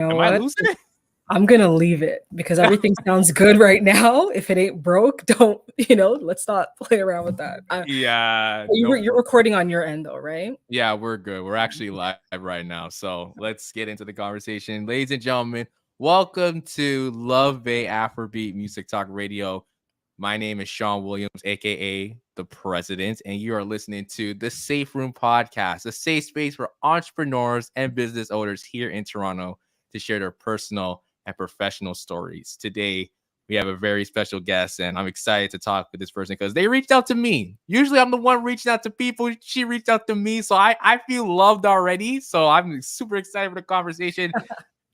know Am I what? losing it? I'm gonna leave it because everything sounds good right now. If it ain't broke, don't, let's not play around with that. Yeah, nope. You're recording on your end though, right? Yeah, we're good. We're actually live right now. So let's get into the conversation. Ladies and gentlemen, welcome to Love Bay Afrobeat Music Talk Radio. My name is Shon Williams, aka the President, and you are listening to the Safe Room Podcast, a safe space for entrepreneurs and business owners here in Toronto to share their personal and professional stories. Today, we have a very special guest, and I'm excited to talk with this person because they reached out to me. Usually, I'm the one reaching out to people. She reached out to me, so I feel loved already. So I'm super excited for the conversation.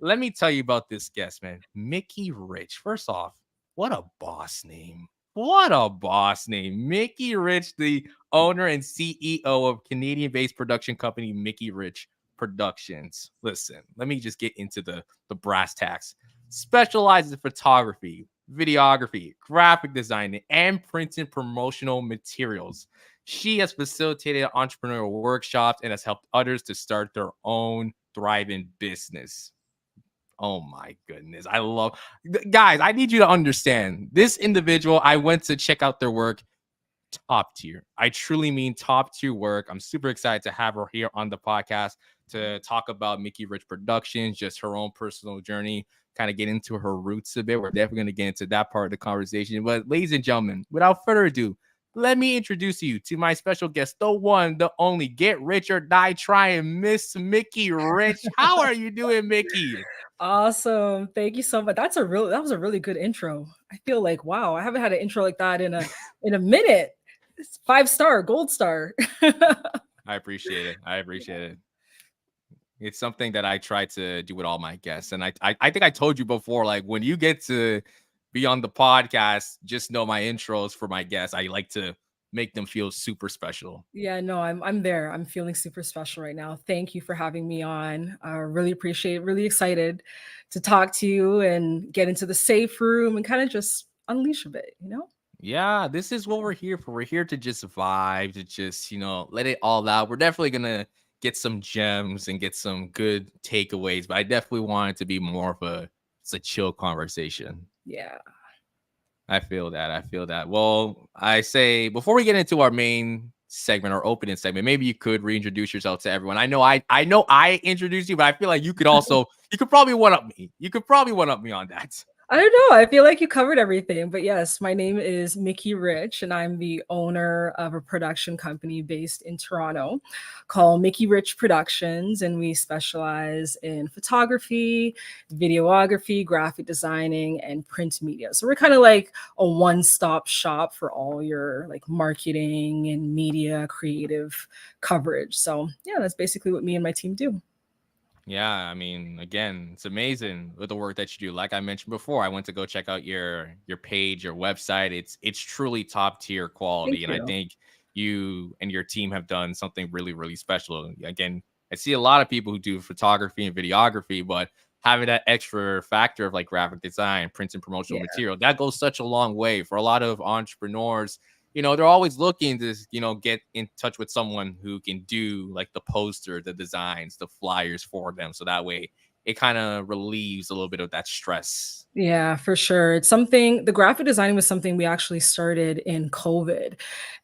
Let me tell you about this guest, man. Mckie Rich. First off, what a boss name. What a boss name. Mckie Rich, the owner and CEO of Canadian-based production company Mckie Rich Productions. Listen, let me just get into the brass tacks. Specializes in photography, videography, graphic design, and printing promotional materials. She has facilitated entrepreneurial workshops and has helped others to start their own thriving business. Oh my goodness. I love guys. I need you to understand this individual. I went to check out their work, top tier. I truly mean top tier work. I'm super excited to have her here on the podcast to talk about Mckie Rich Productions, just her own personal journey, kind of get into her roots a bit. We're definitely going to get into that part of the conversation. But ladies and gentlemen, without further ado, let me introduce you to my special guest, the one, the only, get rich or die trying, Miss Mckie Rich. How are you doing, Mckie? Awesome. Thank you so much. That was a really good intro. I feel like, wow, I haven't had an intro like that in a minute. It's 5-star, gold star. I appreciate it. I appreciate it. It's something that I try to do with all my guests. And I think I told you before, like when you get to be on the podcast, just know my intros for my guests. I like to make them feel super special. Yeah, no, I'm there. I'm feeling super special right now. Thank you for having me on. I really appreciate it. Really excited to talk to you and get into the safe room and kind of just unleash a bit. Yeah, this is what we're here for. We're here to just vibe, to just, let it all out. We're definitely going to get some gems and get some good takeaways, but I definitely want it to be more of it's a chill conversation. Yeah. I feel that. I feel that. Well, I say before we get into our main segment, our opening segment, maybe you could reintroduce yourself to everyone. I know I introduced you, but I feel like you could probably one up me. You could probably one up me on that. I don't know. I feel like you covered everything. But yes, my name is Mckie Rich, and I'm the owner of a production company based in Toronto called Mckie Rich Productions. And we specialize in photography, videography, graphic designing, and print media. So we're kind of like a one-stop shop for all your like marketing and media creative coverage. So yeah, that's basically what me and my team do. Yeah, I mean, again, it's amazing with the work that you do. Like I mentioned before, I went to go check out your page, your website. It's truly top tier Thank quality, and I you. think you and your team have done something really, really special. Again, I see a lot of people who do photography and videography, but having that extra factor of like graphic design, prints and promotional Yeah. material, that goes such a long way for a lot of entrepreneurs. They're always looking to, get in touch with someone who can do like the poster, the designs, the flyers for them. So that way it kind of relieves a little bit of that stress. Yeah, for sure. The graphic designing was something we actually started in COVID.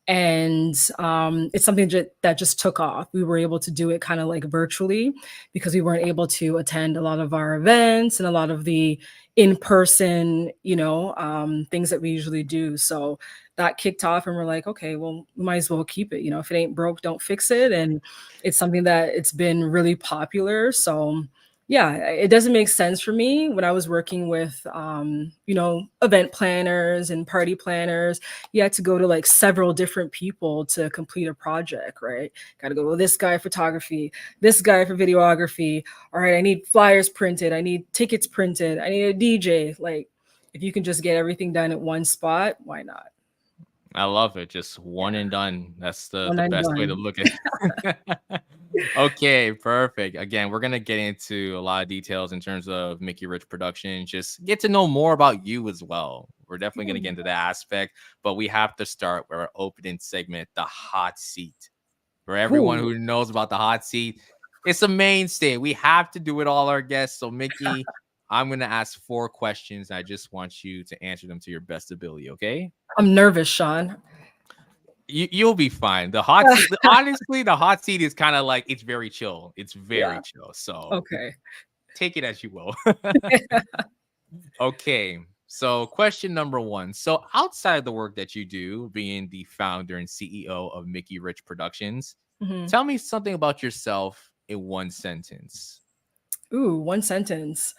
And it's something that just took off. We were able to do it kind of like virtually because we weren't able to attend a lot of our events and a lot of the in-person, things that we usually do. So that kicked off and we're like, okay, well, we might as well keep it. If it ain't broke, don't fix it. And it's something that it's been really popular. So yeah, it doesn't make sense for me when I was working with, event planners and party planners. You had to go to like several different people to complete a project, right? Got to go with this guy photography, this guy for videography. All right, I need flyers printed. I need tickets printed. I need a DJ. Like, if you can just get everything done at one spot, why not? I love it. Just one Yeah, and done. That's the one the and best way to done. look at it. Okay, perfect. Again, we're gonna get into a lot of details in terms of Mckie Rich Production. Just get to know more about you as well. We're definitely gonna get into that aspect, but we have to start with our opening segment, the hot seat. For everyone Ooh, who knows about the hot seat, It's a mainstay. We have to do it all our guests. So Mickie, I'm gonna ask 4 questions. I just want you to answer them to your best ability. Okay? I'm nervous, Sean. You'll be fine. The hot seat, honestly, the hot seat is kind of like it's very chill. It's very Yeah. chill. So Okay. take it as you will. Okay. So question number 1. So outside of the work that you do, being the founder and CEO of Mckie Rich Productions, Mhm. tell me something about yourself in 1 sentence. Ooh, one sentence.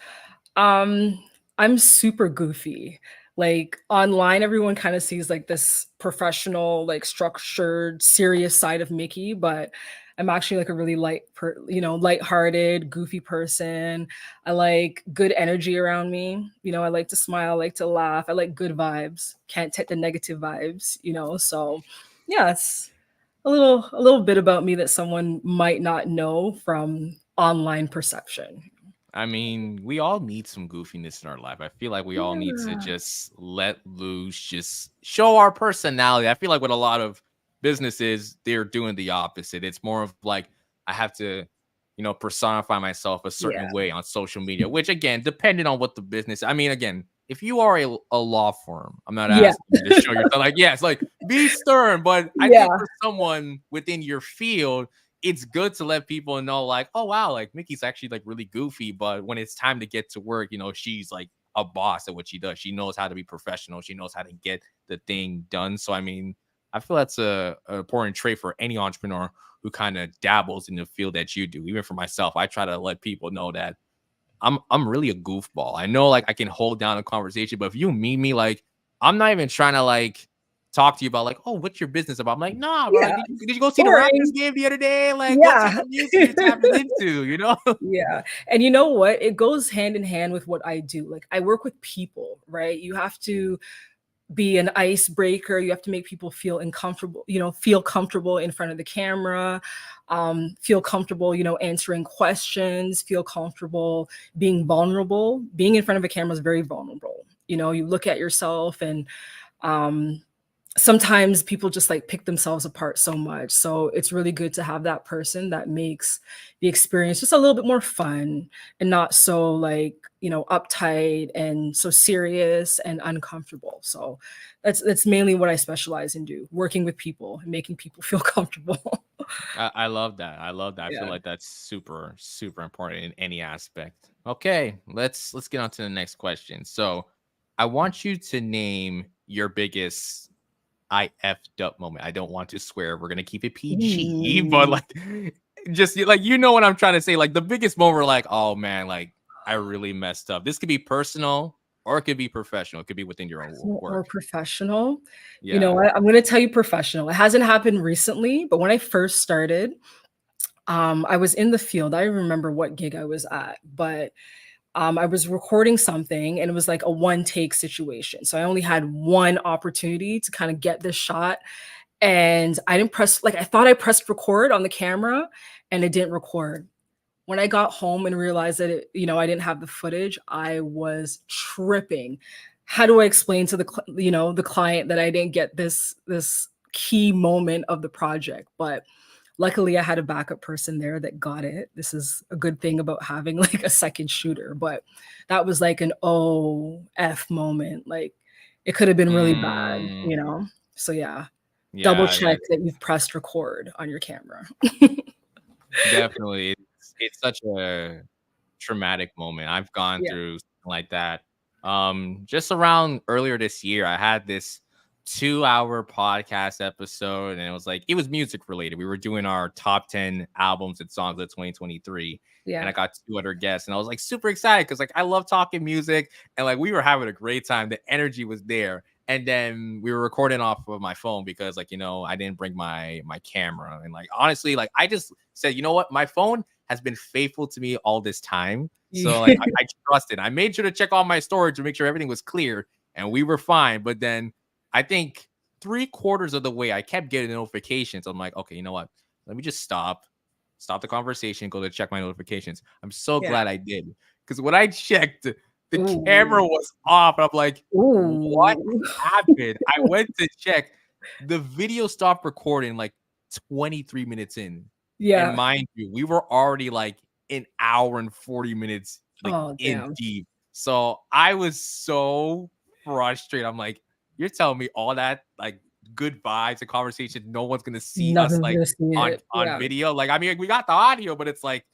Um, I'm super goofy. Like online, everyone kind of sees like this professional, like structured, serious side of Mickey, but I'm actually like a really lighthearted, goofy person. I like good energy around me. I like to smile, I like to laugh. I like good vibes. Can't take the negative vibes. So yeah, it's a little bit about me that someone might not know from online perception. I mean, we all need some goofiness in our life. I feel like we all need to Yeah. just let loose, just show our personality. I feel like with a lot of businesses, they're doing the opposite. It's more of like, I have to, personify myself a Yeah. certain way on social media, which again, depending on what the business, I mean, again, if you are a law firm, I'm not Yeah. asking you to show yourself like, yes, like be stern, but I think Yeah. for someone within your field, it's good to let people know, like, oh wow, like Mickie's actually like really goofy, but when it's time to get to work, she's like a boss at what she does. She knows how to be professional. She knows how to get the thing done. So I mean, I feel that's a important trait for any entrepreneur who kind of dabbles in the field that you do. Even for myself, I try to let people know that I'm really a goofball. I know like I can hold down a conversation, but if you meet me, like I'm not even trying to like talk to you about like, oh, what's your business about? I'm like, nah, bro. Like, Yeah. did you go see the Raptors Boring. game the other day? Like, what type Yeah. of music you tapping into? Yeah. And you know what? It goes hand in hand with what I do. Like I work with people, right? You have to be an icebreaker. You have to make people feel uncomfortable, feel comfortable in front of the camera, feel comfortable, answering questions, feel comfortable being vulnerable. Being in front of a camera is very vulnerable. You look at yourself and um, sometimes people just like pick themselves apart so much. So it's really good to have that person that makes the experience just a little bit more fun and not so like, uptight and so serious and uncomfortable. So that's mainly what I specialize in do, working with people and making people feel comfortable. I love that. I love that. I feel Yeah. like that's super, super important in any aspect. Okay, let's get on to the next question. So I want you to name your biggest I effed up moment. I don't want to swear. We're gonna keep it PG, but Ooh. like, just like what I'm trying to say. Like the biggest moment, like, oh man, like I really messed up. This could be personal or it could be professional. It could be within your own Personal or work. professional? You know Yeah. what? I'm gonna tell you professional. It hasn't happened recently, but when I first started, I was in the field. I remember what gig I was at, but I was recording something and it was like a one take situation. So I only had one opportunity to kind of get this shot. And I didn't press, like, I thought I pressed record on the camera and it didn't record. When I got home and realized that I didn't have the footage, I was tripping. How do I explain to the client that I didn't get this key moment of the project? But luckily, I had a backup person there that got it. This is a good thing about having like a second shooter, but that was like an OF moment. Like it could have been really bad. Mm, So yeah, double yeah, yeah, check that you've pressed record on your camera. definitely. It's such a traumatic moment. I've gone Yeah. through something like that. Just around earlier this year, I had this 2-hour podcast episode, and it was music related. We were doing our top 10 albums and songs of 2023. And Yeah. I got 2 other guests, and I was like super excited because like I love talking music, and like we were having a great time. The energy was there. And then we were recording off of my phone because like I didn't bring my camera. And like honestly, like I just said, you know what, my phone has been faithful to me all this time. So like Yeah. I trusted. I made sure to check all my storage to make sure everything was clear, and we were fine. But then I think 3/4 of the way I kept getting notifications. I'm like, okay, you know what? Let me just stop the conversation, go to check my notifications. I'm so Yeah. glad I did because when I checked, the camera Ooh. was off. I'm like, what Ooh. happened? I went to check. The video stopped recording like 23 minutes in. And Yeah. mind you, we were already like an hour and 40 minutes like Oh, in damn. deep. So I was so frustrated. I'm like, you're telling me all that like good vibes and conversation, no one's gonna see us Nothing's like gonna see it. on Yeah. video. Like, I mean, we got the audio, but it's like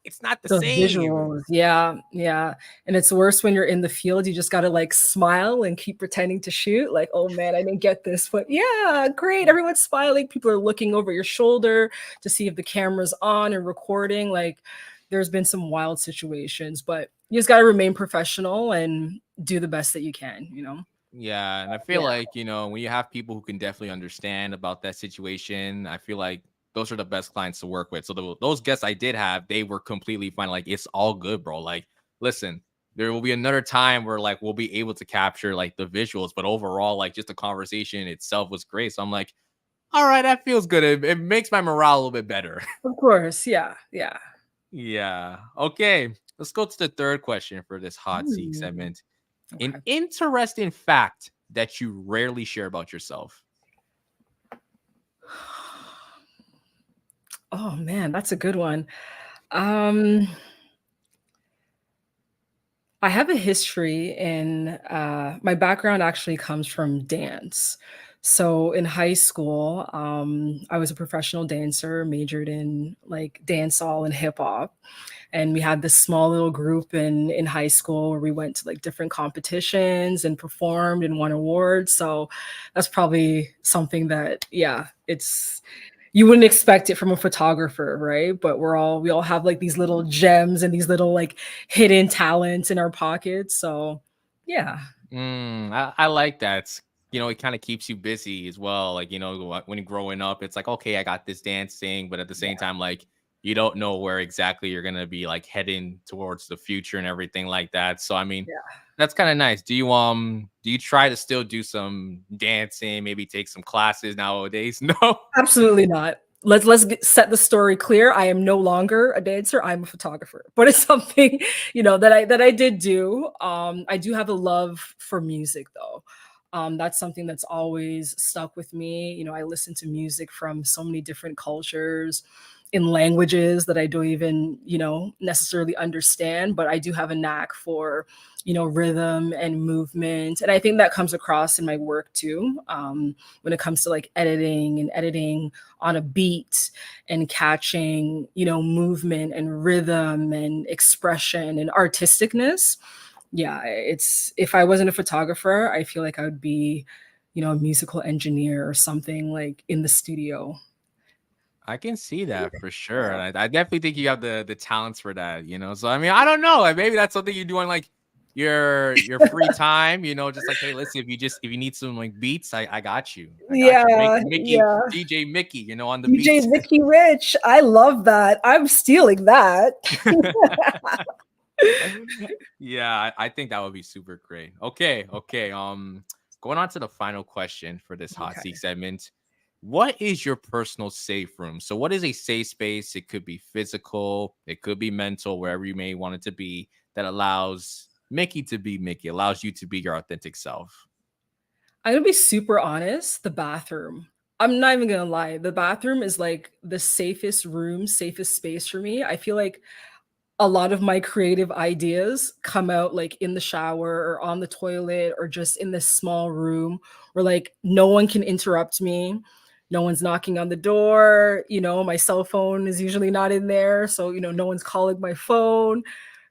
it's not the The same. visuals, yeah, yeah, and it's worse when you're in the field, you just gotta, like, smile and keep pretending to shoot, like, "Oh, man, I didn't get this, but yeah, great, everyone's smiling, people are looking over your shoulder to see if the camera's on and recording," like, there's been some wild situations, but you just gotta remain professional and do the best that you can, you know? Yeah, and I feel Yeah, like, when you have people who can definitely understand about that situation, I feel like those are the best clients to work with. So those guests I did have, they were completely fine. Like, it's all good, bro. Like, listen, there will be another time where like we'll be able to capture like the visuals, but overall, like just the conversation itself was great. So I'm like, all right, that feels good. It makes my morale a little bit better. of course, yeah, yeah. Yeah. Okay. Let's go to the third question for this hot seat Ooh, segment. An okay. interesting fact that you rarely share about yourself. Oh, man, that's a good one. Um I have a history in my background actually comes from dance. So in high school, I was a professional dancer, majored in like dancehall and hip hop. And we had this small little group in high school where we went to like different competitions and performed and won awards. So that's probably something that, yeah, it's you wouldn't expect it from a photographer, right? But we all have like these little gems and these little like hidden talents in our pockets. So yeah. I like that. It kind of keeps you busy as well. Like, when you're growing up, it's like, okay, I got this dancing, but at the same Yeah. time, like, you don't know where exactly you're going to be like heading towards the future and everything like that. So, I mean, Yeah. that's kind of nice. Do you try to still do some dancing, maybe take some classes nowadays? No. Absolutely not. Set the story clear. I am no longer a dancer. I'm a photographer, but it's something that I did do. I do have a love for music, though. That's something that's always stuck with me. I listen to music from so many different cultures, in languages that I don't even necessarily understand, but I do have a knack for rhythm and movement, and I think that comes across in my work too. When it comes to like editing on a beat and catching, movement and rhythm and expression and artisticness. Yeah, it's if I wasn't a photographer, I feel like I would be, a musical engineer or something like in the studio. I can see that for sure. Yeah. And I definitely think you have the talents for that. So I mean, I don't know. Like maybe that's something you do on like your free time, just like, hey, listen, if you need some like beats, I got you. I got you. Make Yeah, Mickey, yeah. DJ Mickey, on the DJ beats. Mckie Rich, I love that. I'm stealing that. Yeah, I think that would be super great. Okay, okay. Going on to the final question for this hot seat Okay. segment. What is your personal safe room? So, what is a safe space? It could be physical, it could be mental, wherever you may want it to be, that allows Mickey to be Mickey, allows you to be your authentic self. I'm gonna be super honest, the bathroom. I'm not even gonna lie. The bathroom is like the safest room, safest space for me. I feel like a lot of my creative ideas come out like in the shower or on the toilet or just in this small room where like no one can interrupt me. No one's knocking on the door. My cell phone is usually not in there. So, no one's calling my phone.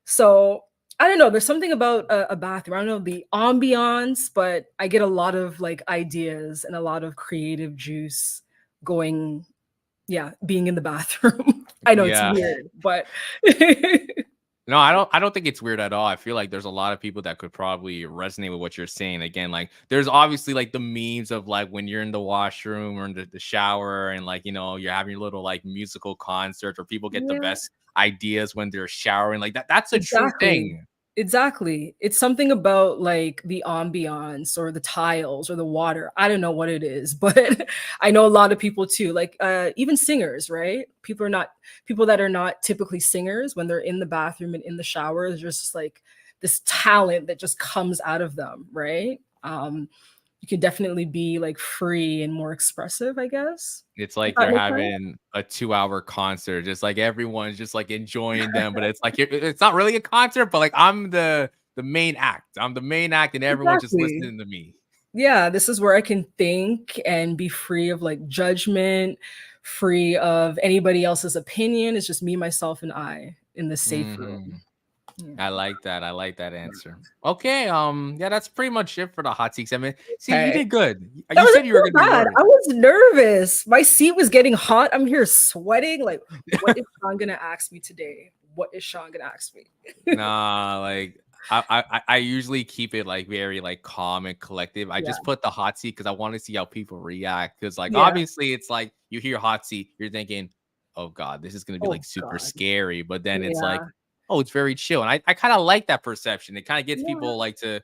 So I don't know. There's something about a bathroom. I don't know the ambiance, but I get a lot of like ideas and a lot of creative juice going, yeah, being in the bathroom. I know it's Yeah. weird, but No, I don't think it's weird at all. I feel like there's a lot of people that could probably resonate with what you're saying. Again, like there's obviously like the memes of like when you're in the washroom or in the shower and like you're having your little like musical concert or people get the yeah, best ideas when they're showering. Like that's a true exactly. thing. Exactly. It's something about like the ambiance or the tiles or the water. I don't know what it is, but I know a lot of people too, like even singers, right? People that are not typically singers when they're in the bathroom and in the shower, there's just like this talent that just comes out of them, right? you could definitely be like free and more expressive, I guess. It's If like that you're makes sense? having a 2-hour concert, just like everyone's just like enjoying them, but it's like it's not really a concert, but like I'm the main act. I'm the main act, and everyone's just Exactly. listening to me. Yeah, this is where I can think and be free of like judgment, free of anybody else's opinion. It's just me, myself, and I in the safe Hmm. room. Yeah. I like that. I like that answer. Okay. Yeah, that's pretty much it for the hot seats. I mean, see, you Okay. did good. That You said wasn't you were too gonna be bad. worried. I was nervous. My seat was getting hot. I'm here sweating. Like, what is Sean gonna ask me today? What is Sean gonna ask me? Nah, like I usually keep it like very like calm and collective. I Yeah. just put the hot seat because I want to see how people react. Because like Yeah. obviously it's like you hear hot seat, you're thinking, oh god, this is gonna be Oh like super God. scary. But then it's like, Yeah. oh, it's very chill. And I kind of like that perception. It kind of gets Yeah. people like to,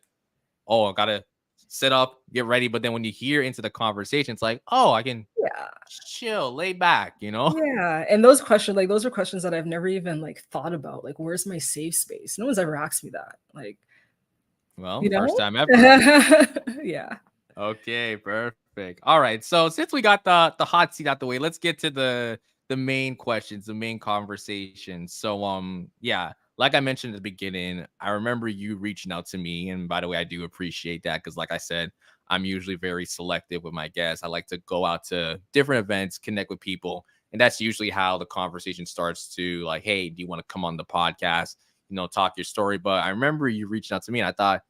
oh, I gotta sit up, get ready. But then when you hear into the conversation, it's like, oh, I can Yeah. chill, lay back, you know? Yeah. And those questions, like those are questions that I've never even like thought about. Like, where's my safe space? No one's ever asked me that. Like, Well, you first know? time ever. Yeah. Okay, perfect. All right. So since we got the hot seat out the way, let's get to the main questions, the main conversation. So yeah, like I mentioned at the beginning, I remember you reaching out to me, and by the way, I do appreciate that because like I said, I'm usually very selective with my guests. I like to go out to different events, connect with people, and that's usually how the conversation starts to like, hey, do you want to come on the podcast? You know, talk your story. But I remember you reaching out to me, and I thought,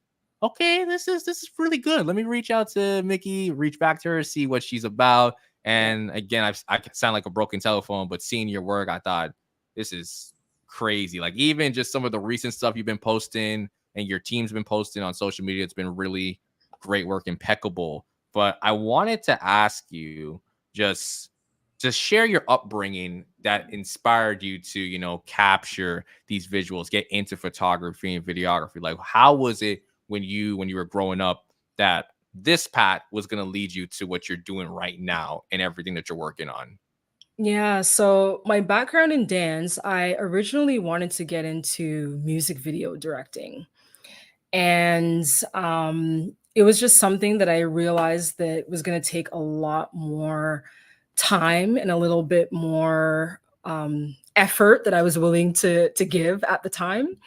okay, this is really good. Let me reach out to Mckie, reach back to her, see what she's about. Yeah. And again, I sound like a broken telephone, but seeing your work, I thought this is crazy. Like even just some of the recent stuff you've been posting and your team's been posting on social media, it's been really great work, impeccable. But I wanted to ask you just share your upbringing that inspired you to, you know, capture these visuals, get into photography and videography. Like how was it when you were growing up that this path was going to lead you to what you're doing right now and everything that you're working on? Yeah, so my background in dance, I originally wanted to get into music video directing. And it was just something that I realized that was going to take a lot more time and a little bit more effort that I was willing to give at the time.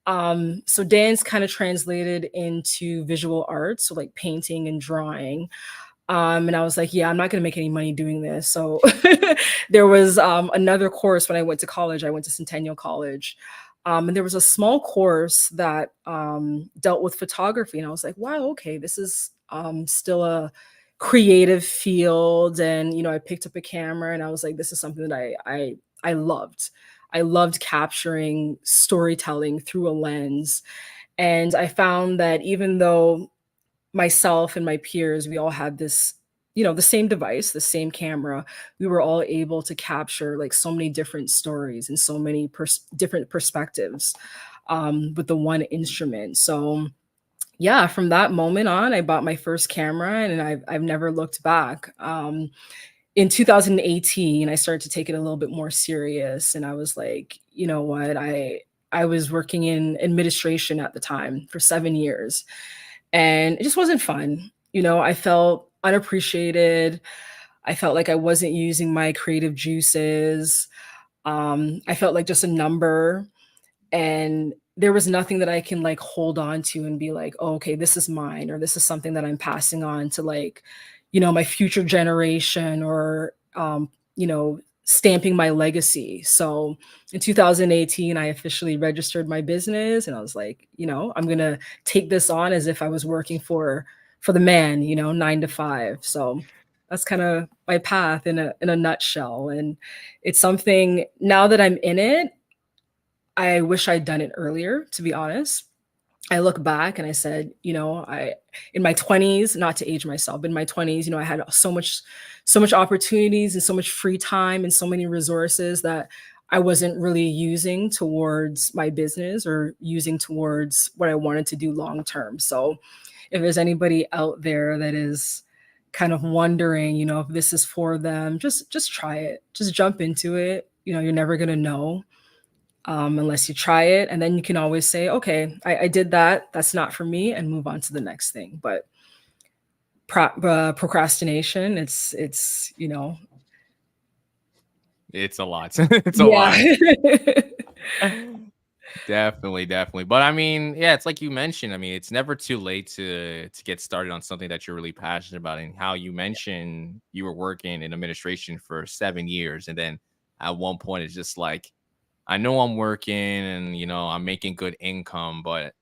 So dance kind of translated into visual arts, so like painting and drawing. And I was like, yeah, I'm not going to make any money doing this. So there was another course when I went to college. I went to Centennial College. And there was a small course that dealt with photography. And I was like, wow, okay, this is still a creative field. And, you know, I picked up a camera and I was like, this is something that I loved. I loved capturing storytelling through a lens. And I found that even though myself and my peers, we all had this, you know, the same device, the same camera. We were all able to capture like so many different stories and so many different perspectives with the one instrument. So yeah, from that moment on, I bought my first camera and I've never looked back. In 2018, I started to take it a little bit more serious, and I was like, you know what, I was working in administration at the time for 7 years and it just wasn't fun. You know, I felt unappreciated. I felt like I wasn't using my creative juices. I felt like just a number. And there was nothing that I can like hold on to and be like, oh, okay, this is mine, or this is something that I'm passing on to like, you know, my future generation or, you know, stamping my legacy. So in 2018, I officially registered my business and I was like, you know, I'm going to take this on as if I was working for the man, you know, 9 to 5. So that's kind of my path in a nutshell. And it's something now that I'm in it, I wish I'd done it earlier, to be honest. I look back and I said, you know, I in my 20s, not to age myself, but in my 20s, you know, I had so much opportunities and so much free time and so many resources that I wasn't really using towards my business or using towards what I wanted to do long term. So if there's anybody out there that is kind of wondering, you know, if this is for them, just try it. Just jump into it. You know, you're never gonna know unless you try it. And then you can always say, okay, I did that. That's not for me, and move on to the next thing. But procrastination. It's It's a lot. It's a yeah. lot. Definitely, definitely. But I mean, yeah, it's like you mentioned. I mean, it's never too late to get started on something that you're really passionate about. And how you mentioned you were working in administration for 7 years, and then at one point it's just like, I know I'm working and I'm making good income, but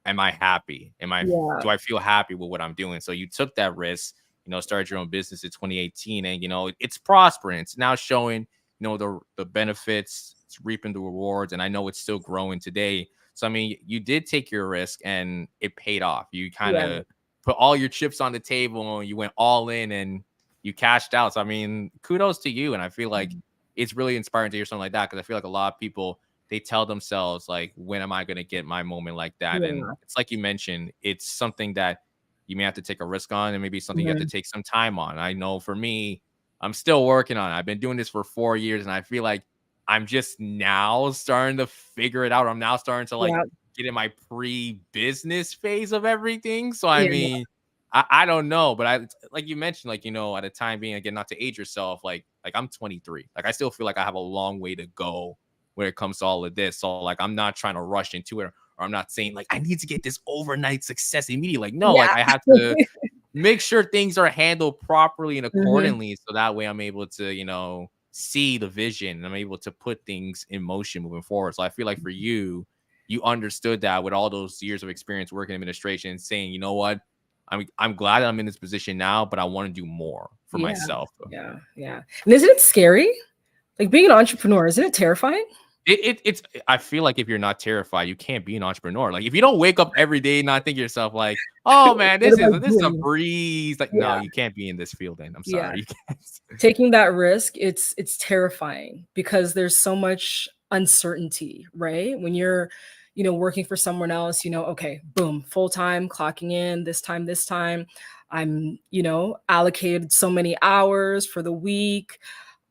am I happy? Yeah. Do I feel happy with what I'm doing? So you took that risk, started your own business in 2018, and it's prospering. It's now showing, the benefits, it's reaping the rewards, and I know it's still growing today. So I mean, you did take your risk and it paid off. You kind Yeah. of put all your chips on the table and you went all in and you cashed out. So I mean, kudos to you. And I feel like it's really inspiring to hear something like that, because I feel like a lot of people, they tell themselves like, when am I going to get my moment like that? And Yeah. it's like you mentioned, it's something that you may have to take a risk on, and maybe something you have to Mhm. take some time on. I know for me, I'm still working on it. I've been doing this for 4 years, and I feel like I'm just now starting to figure it out. I'm now starting to like Yeah. get in my pre-business phase of everything. So I Yeah. mean, I don't know, but I, like you mentioned, like, at a time being, again, not to age yourself, like I'm 23. Like I still feel like I have a long way to go when it comes to all of this. So like, I'm not trying to rush into it, or I'm not saying like I need to get this overnight success immediately. Like, no, like Yeah. I have to make sure things are handled properly and Mhm. accordingly, so that way I'm able to, see the vision, and I'm able to put things in motion moving forward. So I feel like for you, you understood that with all those years of experience working in administration, saying, you know what, I'm glad that I'm in this position now, but I want to do more for Yeah. myself. Yeah. Yeah. And isn't it scary? Like being an entrepreneur, isn't it terrifying? It's I feel like if you're not terrified, you can't be an entrepreneur. Like if you don't wake up every day and not think to yourself like, oh man, What this am I is this is a doing? breeze. Like, no, Yeah. you can't be in this field. Then I'm Yeah. sorry, you can't. Taking that risk, it's terrifying because there's so much uncertainty, right? When you're, working for someone else, okay, boom, full time, clocking in this time. I'm, allocated so many hours for the week.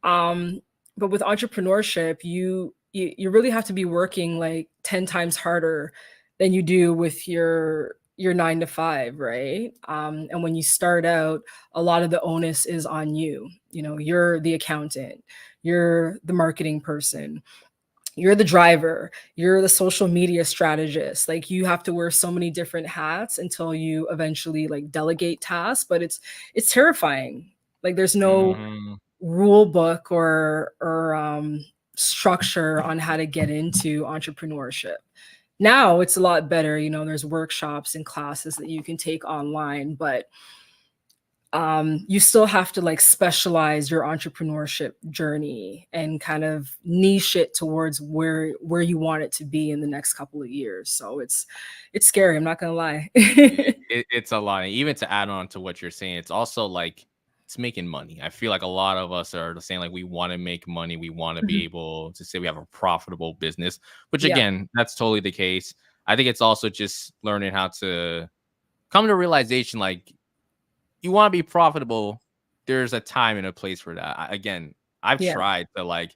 Um, but with entrepreneurship, you really have to be working like 10 times harder than you do with your 9 to 5, right? And when you start out, a lot of the onus is on you. You're the accountant, you're the marketing person, you're the driver, you're the social media strategist. Like you have to wear so many different hats until you eventually like delegate tasks, but it's terrifying. Like there's no Mhm. rule book or structure on how to get into entrepreneurship. Now it's a lot better, there's workshops and classes that you can take online, but you still have to like specialize your entrepreneurship journey and kind of niche it towards where you want it to be in the next couple of years. So it's scary, I'm not gonna lie. It's a lot. And even to add on to what you're saying, it's also like it's making money. I feel like a lot of us are saying like we want to make money, we want to be Mhm. able to say we have a profitable business, which Yeah, again, that's totally the case. I think it's also just learning how to come to realization like you want to be profitable. There's a time and a place for that. Again, I've yeah, tried to like,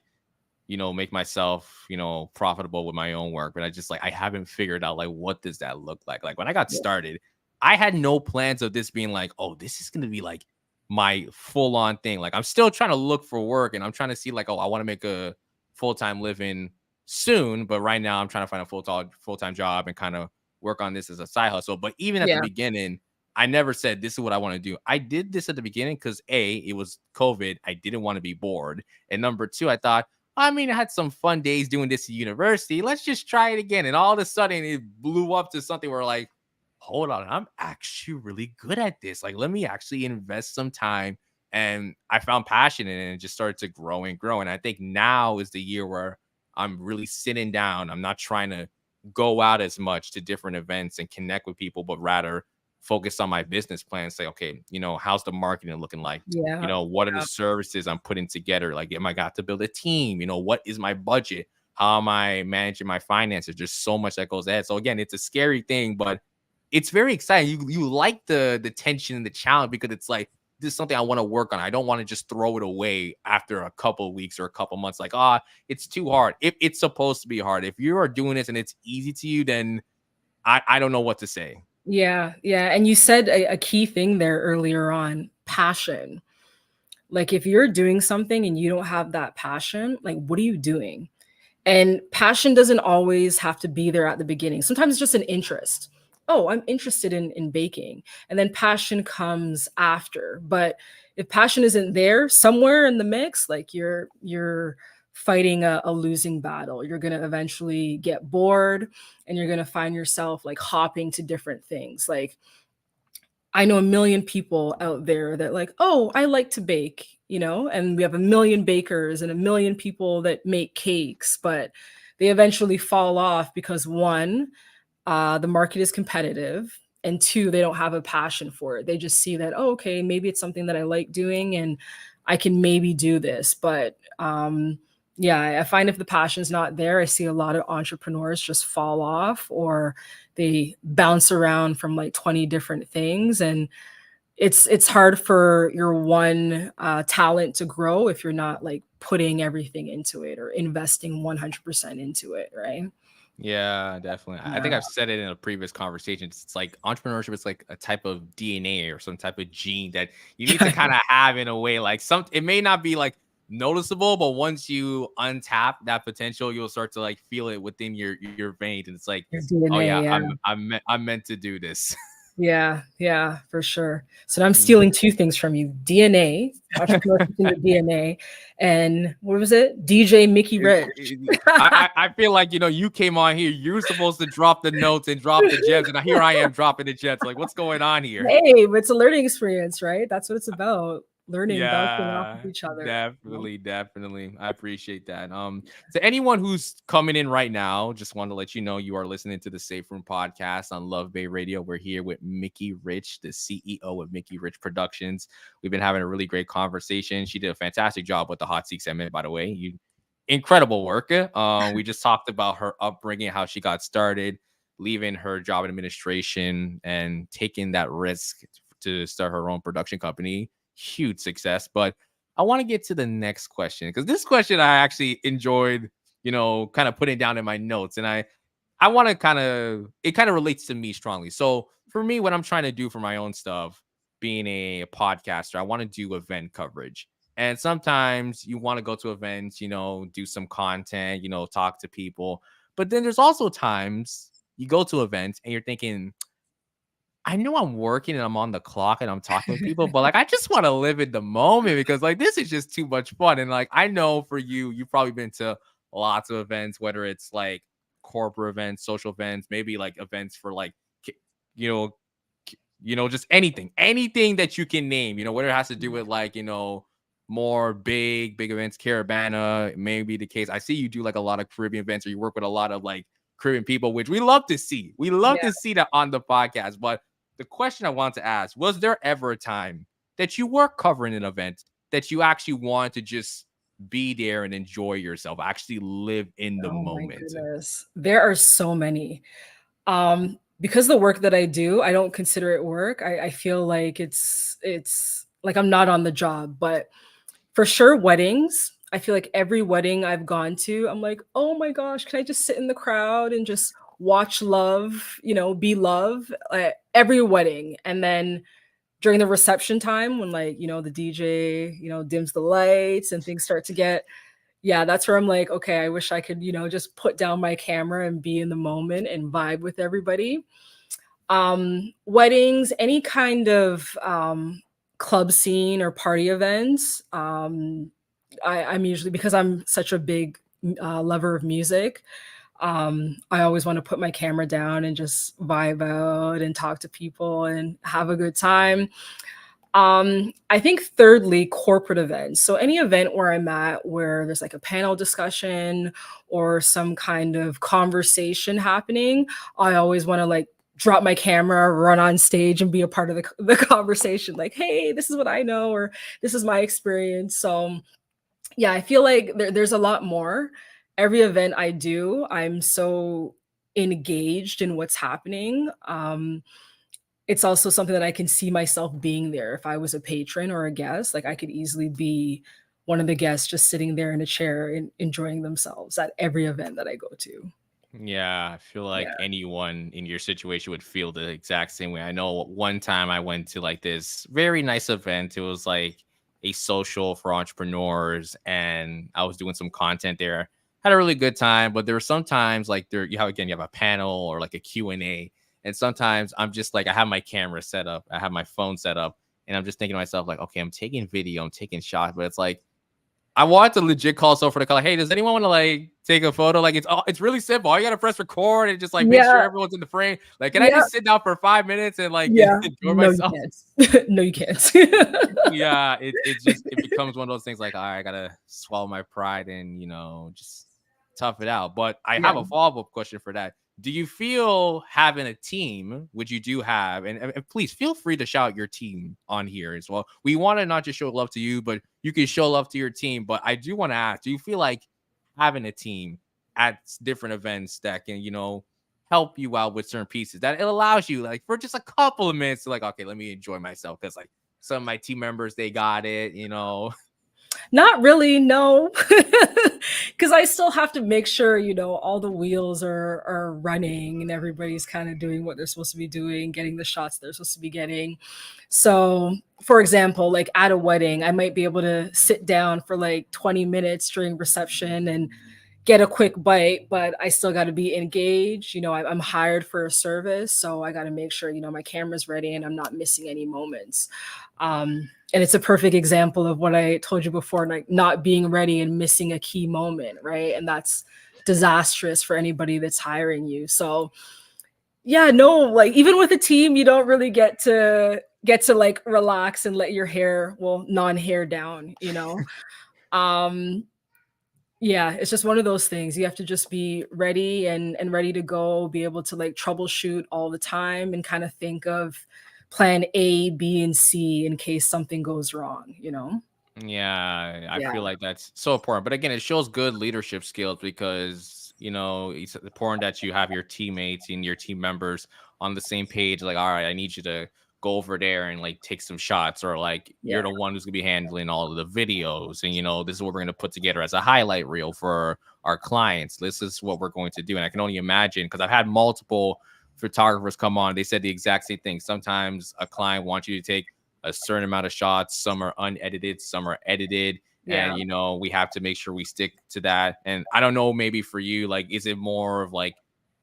make myself, profitable with my own work, but I haven't figured out like what does that look like. Like when I got yeah, started, I had no plans of this being like, oh, this is gonna be like my full on thing. Like I'm still trying to look for work and I'm trying to see like, oh, I want to make a full-time living soon, but right now I'm trying to find a full-time job and kind of work on this as a side hustle. But even at the yeah, beginning, I never said this is what I want to do. I did this at the beginning because A, it was COVID. I didn't want to be bored. And number two, I thought, I mean, I had some fun days doing this at university. Let's just try it again. And all of a sudden, it blew up to something where, like, hold on, I'm actually really good at this. Like, let me actually invest some time. And I found passion in it and it just started to grow and grow. And I think now is the year where I'm really sitting down. I'm not trying to go out as much to different events and connect with people, but rather focus on my business plan. Say, okay, how's the marketing looking like? yeah, What are the services I'm putting together? Like, am I got to build a team? What is my budget? How am I managing my finances? There's so much that goes ahead. So again, it's a scary thing, but it's very exciting. You like the tension and the challenge because it's like this is something I want to work on. I don't want to just throw it away after a couple of weeks or a couple months. Like, it's too hard. If it's supposed to be hard, if you are doing this and it's easy to you, then I don't know what to say. Yeah, yeah, and you said a key thing there earlier on, passion. Like, if you're doing something and you don't have that passion, like, what are you doing? And passion doesn't always have to be there at the beginning. Sometimes it's just an interest. Oh, I'm interested in baking. And then passion comes after. But if passion isn't there somewhere in the mix, like you're fighting a losing battle. You're gonna eventually get bored and you're gonna find yourself like hopping to different things. Like I know a million people out there that like, oh, I like to bake, and we have a million bakers and a million people that make cakes, but they eventually fall off because one, the market is competitive, and two, they don't have a passion for it. They just see that, oh, okay, maybe it's something that I like doing and I can maybe do this. But yeah, I find if the passion's not there, I see a lot of entrepreneurs just fall off or they bounce around from like 20 different things. And it's hard for your one talent to grow if you're not like putting everything into it or investing 100% into it, right? Yeah, definitely. I think Yeah. I've said it in a previous conversation. It's like entrepreneurship is like a type of DNA or some type of gene that you need to kind of have in a way. Like it may not be like noticeable, but once you untap that potential, you'll start to like feel it within your veins, and it's like, Your oh DNA, yeah, yeah. I'm meant to do this. Yeah, yeah, for sure. So now I'm Mm. stealing 2 things from you: DNA, entrepreneurship in your DNA, and what was it? DJ Mckie Rich. I feel like you came on here. You're supposed to drop the notes and drop the gems, and here I am dropping the gems. Like, what's going on here? Hey, but it's a learning experience, right? That's what it's about. Learning, bouncing off of Yeah, each other, definitely, definitely. I appreciate that. To anyone who's coming in right now, just want to let you know you are listening to the Safe Room podcast on Love Bay Radio. We're here with Mckie Rich, the CEO of Mckie Rich Productions. We've been having a really great conversation. She did a fantastic job with the hot seat segment, by the way. Incredible work. We just talked about her upbringing, how she got started, leaving her job in administration and taking that risk to start her own production company. Huge success. But I want to get to the next question, because this question I actually enjoyed, kind of putting down in my notes. And I want to it kind of relates to me strongly. So for me, what I'm trying to do for my own stuff, being a podcaster, I want to do event coverage. And sometimes you want to go to events, do some content, talk to people. But then there's also times you go to events and you're thinking, I know I'm working and I'm on the clock and I'm talking with people, but like I just want to live in the moment, because like this is just too much fun. And like I know for you, you've probably been to lots of events, whether it's like corporate events, social events, maybe like events for like you know, just anything that you can name, whether it has to do with like, more big events, Caravana, maybe the case. I see you do like a lot of Caribbean events, or you work with a lot of like Caribbean people, which we love to see. We love yeah. to see that on the podcast. But the question I want to ask, was there ever a time that you were covering an event that you actually want to just be there and enjoy yourself, actually live in the Oh my moment? goodness. There are so many. Because the work that I do, I don't consider it work. I feel like it's like I'm not on the job, but for sure weddings. I feel like every wedding I've gone to, I'm like, oh my gosh, can I just sit in the crowd and just watch love, be love every wedding. And then during the reception time when like, the DJ, dims the lights and things start to get, yeah, that's where I'm like, okay, I wish I could, just put down my camera and be in the moment and vibe with everybody. Weddings, any kind of club scene or party events. I'm usually, because I'm such a big lover of music, I always want to put my camera down and just vibe out and talk to people and have a good time. I think thirdly, corporate events. So any event where I'm at where there's like a panel discussion or some kind of conversation happening, I always want to like drop my camera, run on stage and be a part of the conversation. Like, hey, this is what I know, or this is my experience. So yeah, I feel like there's a lot more. Every event I do, I'm so engaged in what's happening. It's also something that I can see myself being there. If I was a patron or a guest, like I could easily be one of the guests just sitting there in a chair and enjoying themselves at every event that I go to. Yeah, I feel Yeah. like anyone in your situation would feel the exact same way. I know one time I went to like this very nice event. It was like a social for entrepreneurs, and I was doing some content there. Had a really good time, but there were sometimes like you have again you have a panel or like a Q&A, and sometimes I'm just like I have my camera set up, I have my phone set up, and I'm just thinking to myself like, okay, I'm taking video, I'm taking shots, but it's like I want to legit call someone for the call. Like, hey, does anyone want to like take a photo? Like, it's really simple. All you gotta press record and just like make sure Yeah. everyone's in the frame. Like, can I Yeah. just sit down for 5 minutes and like Yeah. enjoy No, you myself? can't. No, you can't. Yeah, it becomes one of those things like, all right, I gotta swallow my pride and just tough it out. But I Yeah. have a follow-up question for that. Do you feel having a team, which you do have, and please feel free to shout your team on here as well. We want to not just show love to you, but you can show love to your team. But I do want to ask, do you feel like having a team at different events that can, help you out with certain pieces that it allows you like for just a couple of minutes to like, okay, let me enjoy myself because like some of my team members, they got it. Not really, no. Because I still have to make sure, all the wheels are running and everybody's kind of doing what they're supposed to be doing, getting the shots they're supposed to be getting. So, for example, like at a wedding, I might be able to sit down for like 20 minutes during reception and get a quick bite, but I still got to be engaged. I'm hired for a service, so I got to make sure, my camera's ready and I'm not missing any moments. And it's a perfect example of what I told you before, like not being ready and missing a key moment, right? And that's disastrous for anybody that's hiring you. So yeah, no, like even with a team, you don't really get to like relax and let your hair, well, non-hair down. Um, yeah, it's just one of those things. You have to just be ready and ready to go, be able to like troubleshoot all the time and kind of think of plan A, B, and C in case something goes wrong? Yeah, I Yeah. feel like that's so important. But again, it shows good leadership skills because, it's important that you have your teammates and your team members on the same page. Like, all right, I need you to go over there and like take some shots, or like Yeah. you're the one who's gonna be handling all of the videos. And, this is what we're gonna put together as a highlight reel for our clients. This is what we're going to do. And I can only imagine because I've had multiple photographers come on. They said the exact same thing. Sometimes a client wants you to take a certain amount of shots. Some are unedited, some are edited. Yeah. And we have to make sure we stick to that. And I don't know, maybe for you, like, is it more of like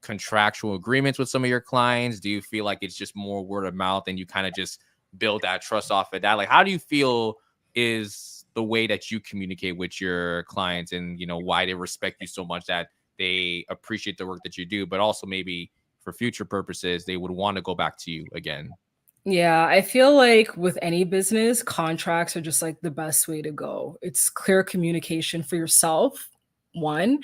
contractual agreements with some of your clients? Do you feel like it's just more word of mouth and you kind of just build that trust off of that? Like, how do you feel is the way that you communicate with your clients, and why they respect you so much that they appreciate the work that you do, but also maybe for future purposes, they would want to go back to you again? Yeah, I feel like with any business, contracts are just like the best way to go. It's clear communication for yourself, one,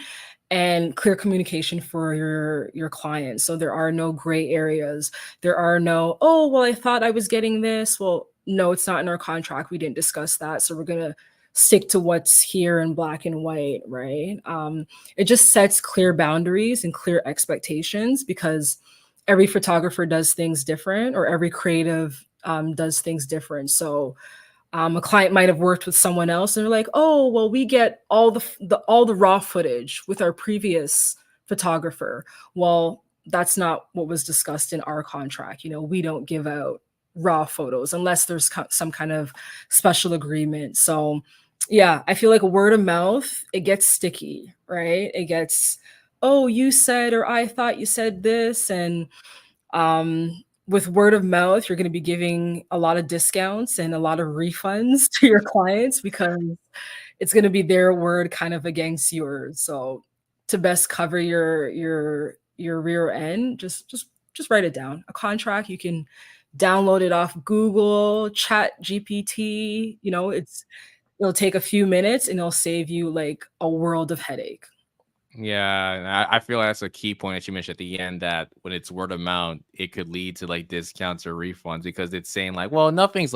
and clear communication for your clients. So there are no gray areas. There are no, oh, well, I thought I was getting this. Well, no, it's not in our contract. We didn't discuss that. So we're gonna stick to what's here in black and white, right? It just sets clear boundaries and clear expectations because every photographer does things different, or every creative does things different. So a client might have worked with someone else and they're like, oh, well, we get all the raw footage with our previous photographer. Well, that's not what was discussed in our contract. We don't give out raw photos unless there's some kind of special agreement. So yeah, I feel like word of mouth, it gets sticky, right? It gets, oh, you said, or I thought you said this. And with word of mouth, you're going to be giving a lot of discounts and a lot of refunds to your clients because it's going to be their word kind of against yours. So to best cover your rear end, just write it down. A contract, you can download it off Google, Chat GPT. It'll take a few minutes and it'll save you like a world of headache. Yeah, and I feel like that's a key point that you mentioned at the end, that when it's word of mouth, it could lead to like discounts or refunds because it's saying like, well, nothing's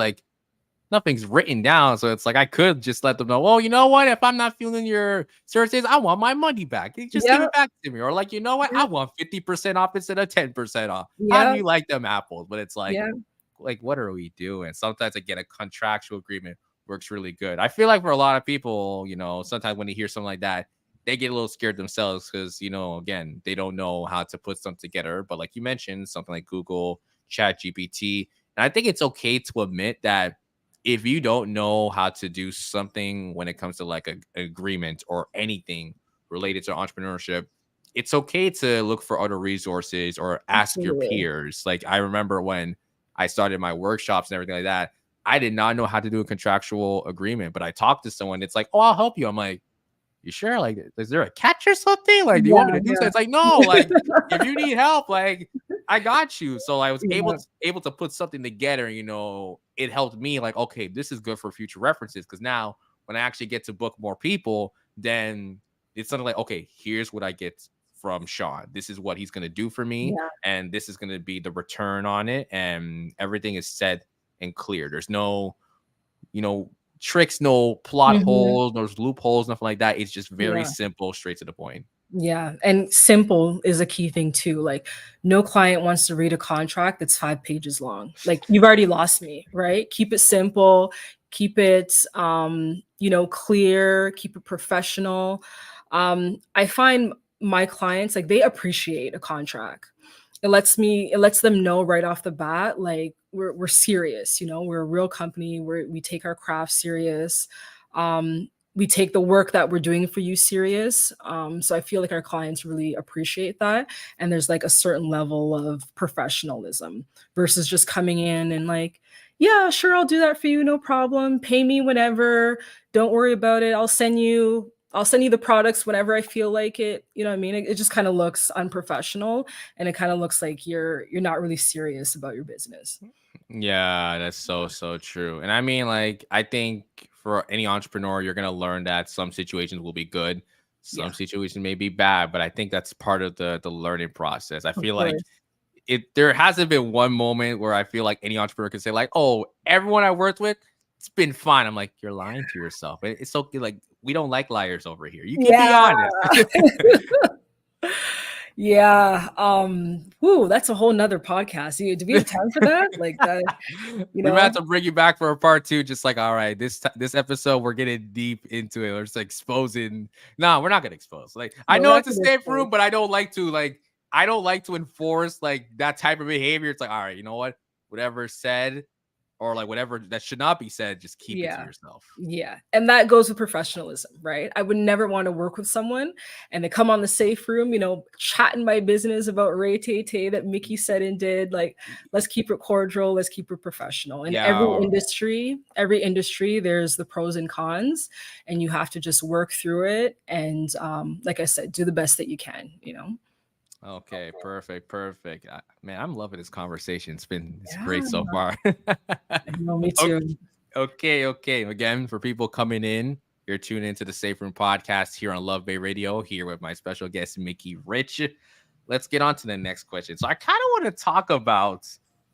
written down. So it's like I could just let them know, well, you know what? If I'm not feeling your services, I want my money back. You just give Yeah, it back to me. Or like, you know what? yeah, I want 50% off instead of 10% off. How do yeah, you like them apples? But it's yeah, like, what are we doing? Sometimes again, a contractual agreement works really good. I feel like for a lot of people, sometimes when they hear something like that, they get a little scared themselves because, again, they don't know how to put something together. But like you mentioned, something like Google, Chat GPT. And I think it's okay to admit that if you don't know how to do something when it comes to like an agreement or anything related to entrepreneurship, it's okay to look for other resources or ask your Absolutely. peers. Like I remember when I started my workshops and everything like that, I did not know how to do a contractual agreement, but I talked to someone. It's like, oh, I'll help you. I'm like, you sure? Like, is there a catch or something? Like, do you want me Yeah, to do so? yeah, It's like, no, like, if you need help, like, I got you. So I was able yeah, to put something together. It helped me. Like, okay, this is good for future references because now when I actually get to book more people, then it's something like, okay, here's what I get from Sean. This is what he's gonna do for me, yeah. and this is gonna be the return on it, and everything is set and clear. There's no you know, tricks, no plot Mhm. holes, no loopholes, nothing like that. It's just very Yeah. simple, straight to the point. Yeah, and simple is a key thing too. Like, no client wants to read a contract that's 5 pages long. Like, you've already lost me, right? Keep it simple, keep it, clear, keep it professional. I find my clients, like, they appreciate a contract. It lets them know right off the bat, like, we're serious, we're a real company, we take our craft serious. We take the work that we're doing for you serious. So I feel like our clients really appreciate that. And there's like a certain level of professionalism versus just coming in and like, yeah, sure, I'll do that for you, no problem. Pay me whenever. Don't worry about it. I'll send you the products whenever I feel like it. You know what I mean? It just kind of looks unprofessional and it kind of looks like you're not really serious about your business. Yeah, that's so, so true. And I mean, like, I think for any entrepreneur, you're gonna learn that some situations will be good, some Yeah, situations may be bad, but I think that's part of the learning process. I of feel like course. there hasn't been one moment where I feel like any entrepreneur can say, like, oh, everyone I worked with, it's been fine. I'm like, you're lying to yourself. It's okay, like we don't like liars over here. You can be Yeah. honest. Yeah, whoo, that's a whole nother podcast. Do we have time for that? Like that, you We might have know? to bring you back for a part two. Just like, all right, this episode we're getting deep into it. We're just exposing. No, we're not gonna expose. Like, I No, we're know not it's a gonna safe expose. room, but I don't like to enforce like that type of behavior. It's like, all right, you know what? Whatever said, or like whatever that should not be said, just keep it to Yeah. yourself. Yeah, and that goes with professionalism, right? I would never wanna work with someone and they come on the safe room, chatting my business about Ray Tay Tay that Mickey said and did, like, let's keep it cordial, let's keep it professional. In Yeah. every industry, there's the pros and cons, and you have to just work through it and, like I said, do the best that you can? Okay. Perfect. Perfect. Man, I'm loving this conversation. It's great so Yeah. far. No, me Okay. too. Okay. Again, for people coming in, you're tuning into the Safe Room podcast here on Love Bay Radio, here with my special guest, Mckie Rich. Let's get on to the next question. So I kind of want to talk about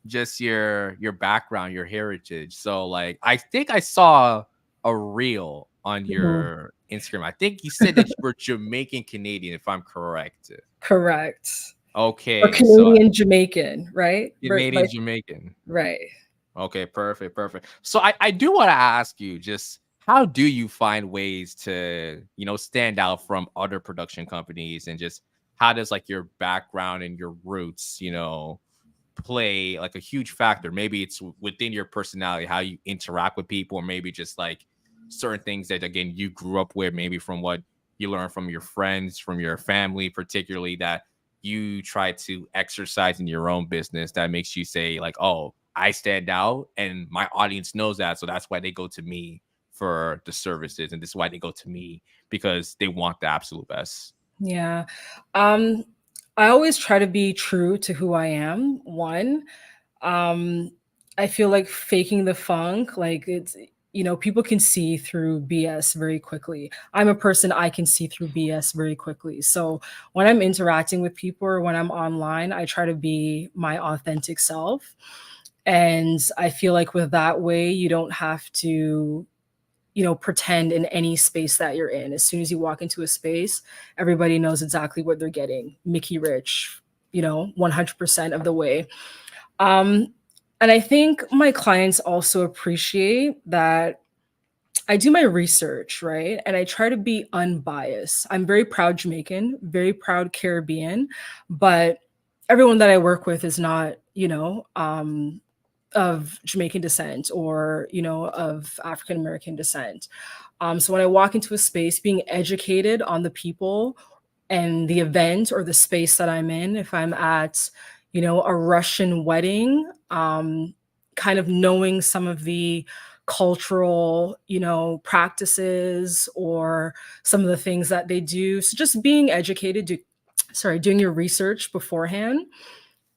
just your background, your heritage. So like I think I saw a reel on Mhm. your Instagram. I think you said that you were Jamaican Canadian, if I'm correct. Correct. Or Okay, so Canadian Jamaican, right? Canadian Jamaican. Right. Okay, perfect, perfect. So I do want to ask you just how do you find ways to, stand out from other production companies and just how does like your background and your roots, play like a huge factor? Maybe it's within your personality, how you interact with people, or maybe just like certain things that again you grew up with, maybe from what you learned from your friends, from your family, particularly that you try to exercise in your own business that makes you say like, oh, I stand out and my audience knows that, so that's why they go to me for the services, and this is why they go to me because they want the absolute best. Yeah. Um, I always try to be true to who I am, one. Um, I feel like faking the funk, like people can see through BS very quickly. I'm a person I can see through BS very quickly. So when I'm interacting with people or when I'm online, I try to be my authentic self. And I feel like with that way, you don't have to pretend in any space that you're in. As soon as you walk into a space, everybody knows exactly what they're getting. Mckie Rich, 100% of the way. Um, and I think my clients also appreciate that I do my research, right? And I try to be unbiased. I'm very proud Jamaican, very proud Caribbean, but everyone that I work with is not, of Jamaican descent or, of African American descent. So when I walk into a space, being educated on the people and the event or the space that I'm in, if I'm at, a Russian wedding, kind of knowing some of the cultural, practices or some of the things that they do. So just being educated, doing your research beforehand,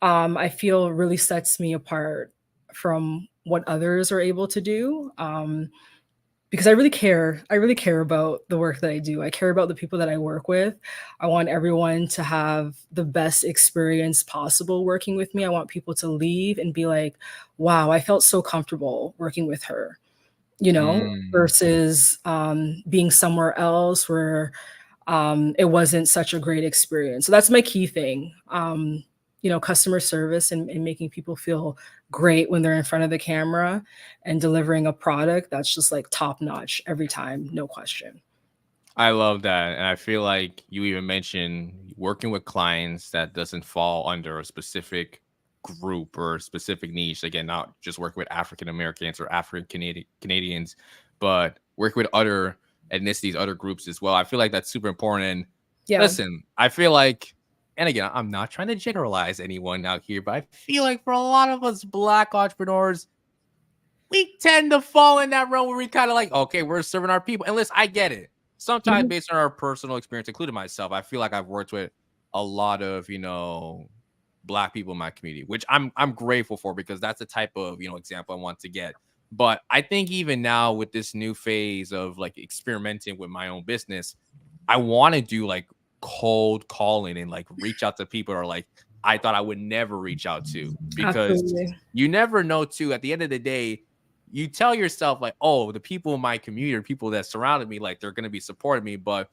I feel really sets me apart from what others are able to do. Because I really care. I really care about the work that I do. I care about the people that I work with. I want everyone to have the best experience possible working with me. I want people to leave and be like, wow, I felt so comfortable working with her, Mm. versus being somewhere else where it wasn't such a great experience. So that's my key thing. Customer service and making people feel great when they're in front of the camera and delivering a product that's just like top notch every time, no question. I love that. And I feel like you even mentioned working with clients that doesn't fall under a specific group or specific niche. Again, not just working with African Americans or African Canadians, but work with other ethnicities, other groups as well. I feel like that's super important. And Yeah. listen, I feel like, and again, I'm not trying to generalize anyone out here, but I feel like for a lot of us Black entrepreneurs, we tend to fall in that realm where we kind of like, okay, we're serving our people. And listen, I get it. Sometimes Mhm. based on our personal experience, including myself, I feel like I've worked with a lot of, Black people in my community, which I'm grateful for because that's the type of, example I want to get. But I think even now with this new phase of like experimenting with my own business, I want to do like cold calling and like reach out to people or like I thought I would never reach out to because Absolutely. you never know too. At the end of the day, you tell yourself like, oh, the people in my community or people that surrounded me, like they're gonna be supporting me, but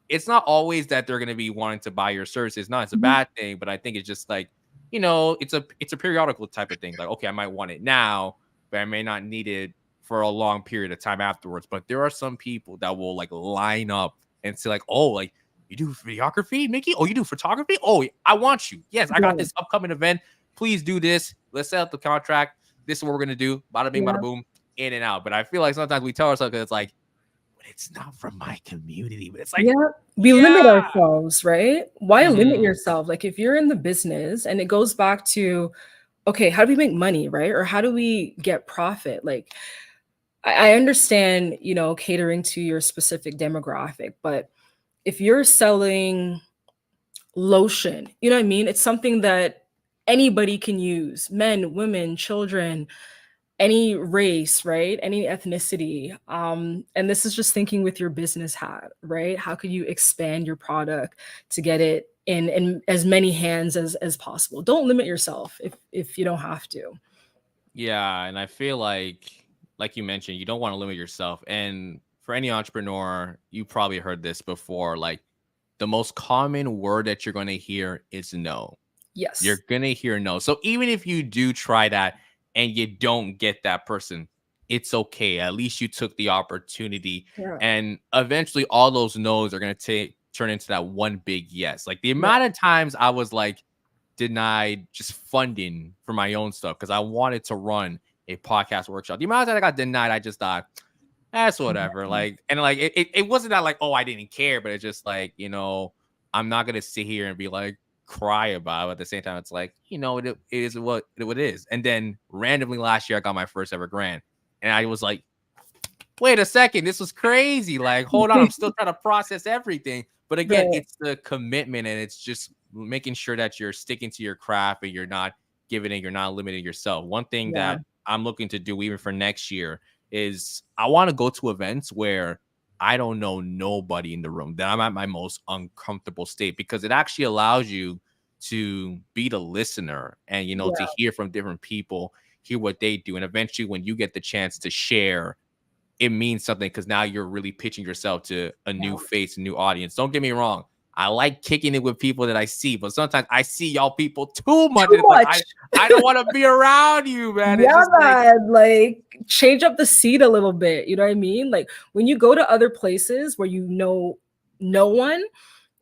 it's not always that they're gonna be wanting to buy your services. No, it's a Mhm. bad thing, but I think it's just like, it's a periodical type of thing. Like, okay, I might want it now, but I may not need it for a long period of time afterwards. But there are some people that will like line up and say, like, oh, like you do videography, Mckie? Oh, you do photography? Oh, I want you. Yes, I got Yeah. this upcoming event. Please do this. Let's set up the contract. This is what we're gonna do. Bada bing, bada Yeah. boom, in and out. But I feel like sometimes we tell ourselves it's like, but it's not from my community. But it's like, Yeah. We limit yeah. ourselves, right? Why limit Mhm. yourself? Like if you're in the business and it goes back to, okay, how do we make money, right? Or how do we get profit? Like I understand, catering to your specific demographic, but if you're selling lotion, you know what I mean? It's something that anybody can use, men, women, children, any race, right? Any ethnicity. And this is just thinking with your business hat, right? How could you expand your product to get it in as many hands as possible? Don't limit yourself if you don't have to. Yeah, and I feel like you mentioned, you don't want to limit yourself. And for any entrepreneur, you probably heard this before. Like the most common word that you're going to hear is no. You're Yes. going to hear no. So even if you do try that and you don't get that person, it's okay. At least you took the opportunity. Yeah. And eventually all those no's are going to turn into that one big yes. Like the Yeah. amount of times I was like, denied just funding for my own stuff because I wanted to run a podcast workshop. The amount of times I got denied, I just thought, that's whatever. Like, and like it wasn't that like, oh, I didn't care, but it's just like, I'm not gonna sit here and be like cry about it. At the same time, it's like, it is what it is. And then randomly last year I got my first ever grant. And I was like, wait a second, this was crazy. Like, hold on, I'm still trying to process everything. But again, Right. it's the commitment and it's just making sure that you're sticking to your craft and you're not giving in, you're not limiting yourself. One thing Yeah. that I'm looking to do even for next year is I want to go to events where I don't know nobody in the room, that I'm at my most uncomfortable state because it actually allows you to be the listener and, to Yeah. hear from different people, hear what they do. And eventually, when you get the chance to share, it means something because now you're really pitching yourself to a new Yeah. face, a new audience. Don't get me wrong. I like kicking it with people that I see, but sometimes I see y'all people too much. Too And it's like much. I don't want to be around you, man. It's Yeah, just like man. Like change up the seat a little bit. You know what I mean? Like when you go to other places where you know no one,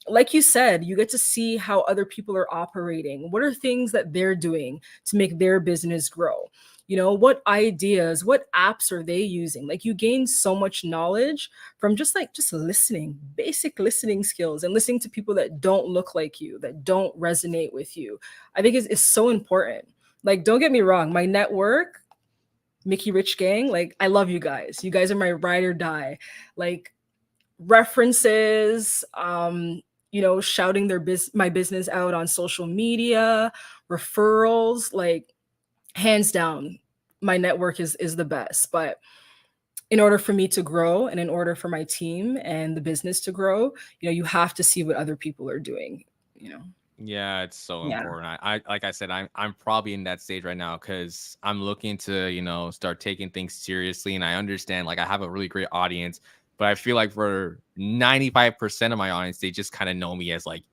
like you said, you get to see how other people are operating. What are things that they're doing to make their business grow? You know, what ideas, what apps are they using? Like you gain so much knowledge from just listening, basic listening skills and listening to people that don't look like you, that don't resonate with you. I think it's so important. Like, don't get me wrong, my network, Mckie Rich Gang, like I love you guys. You guys are my ride or die. Like references, you know, shouting my business out on social media, referrals, like hands down, my network is the best. But in order for me to grow and in order for my team and the business to grow, you know, you have to see what other people are doing, you know. yeah, it's so Yeah. important. I like I said, I'm probably in that stage right now because I'm looking to, start taking things seriously. And I understand like I have a really great audience, but I feel like for 95% of my audience, they just kind of know me as like,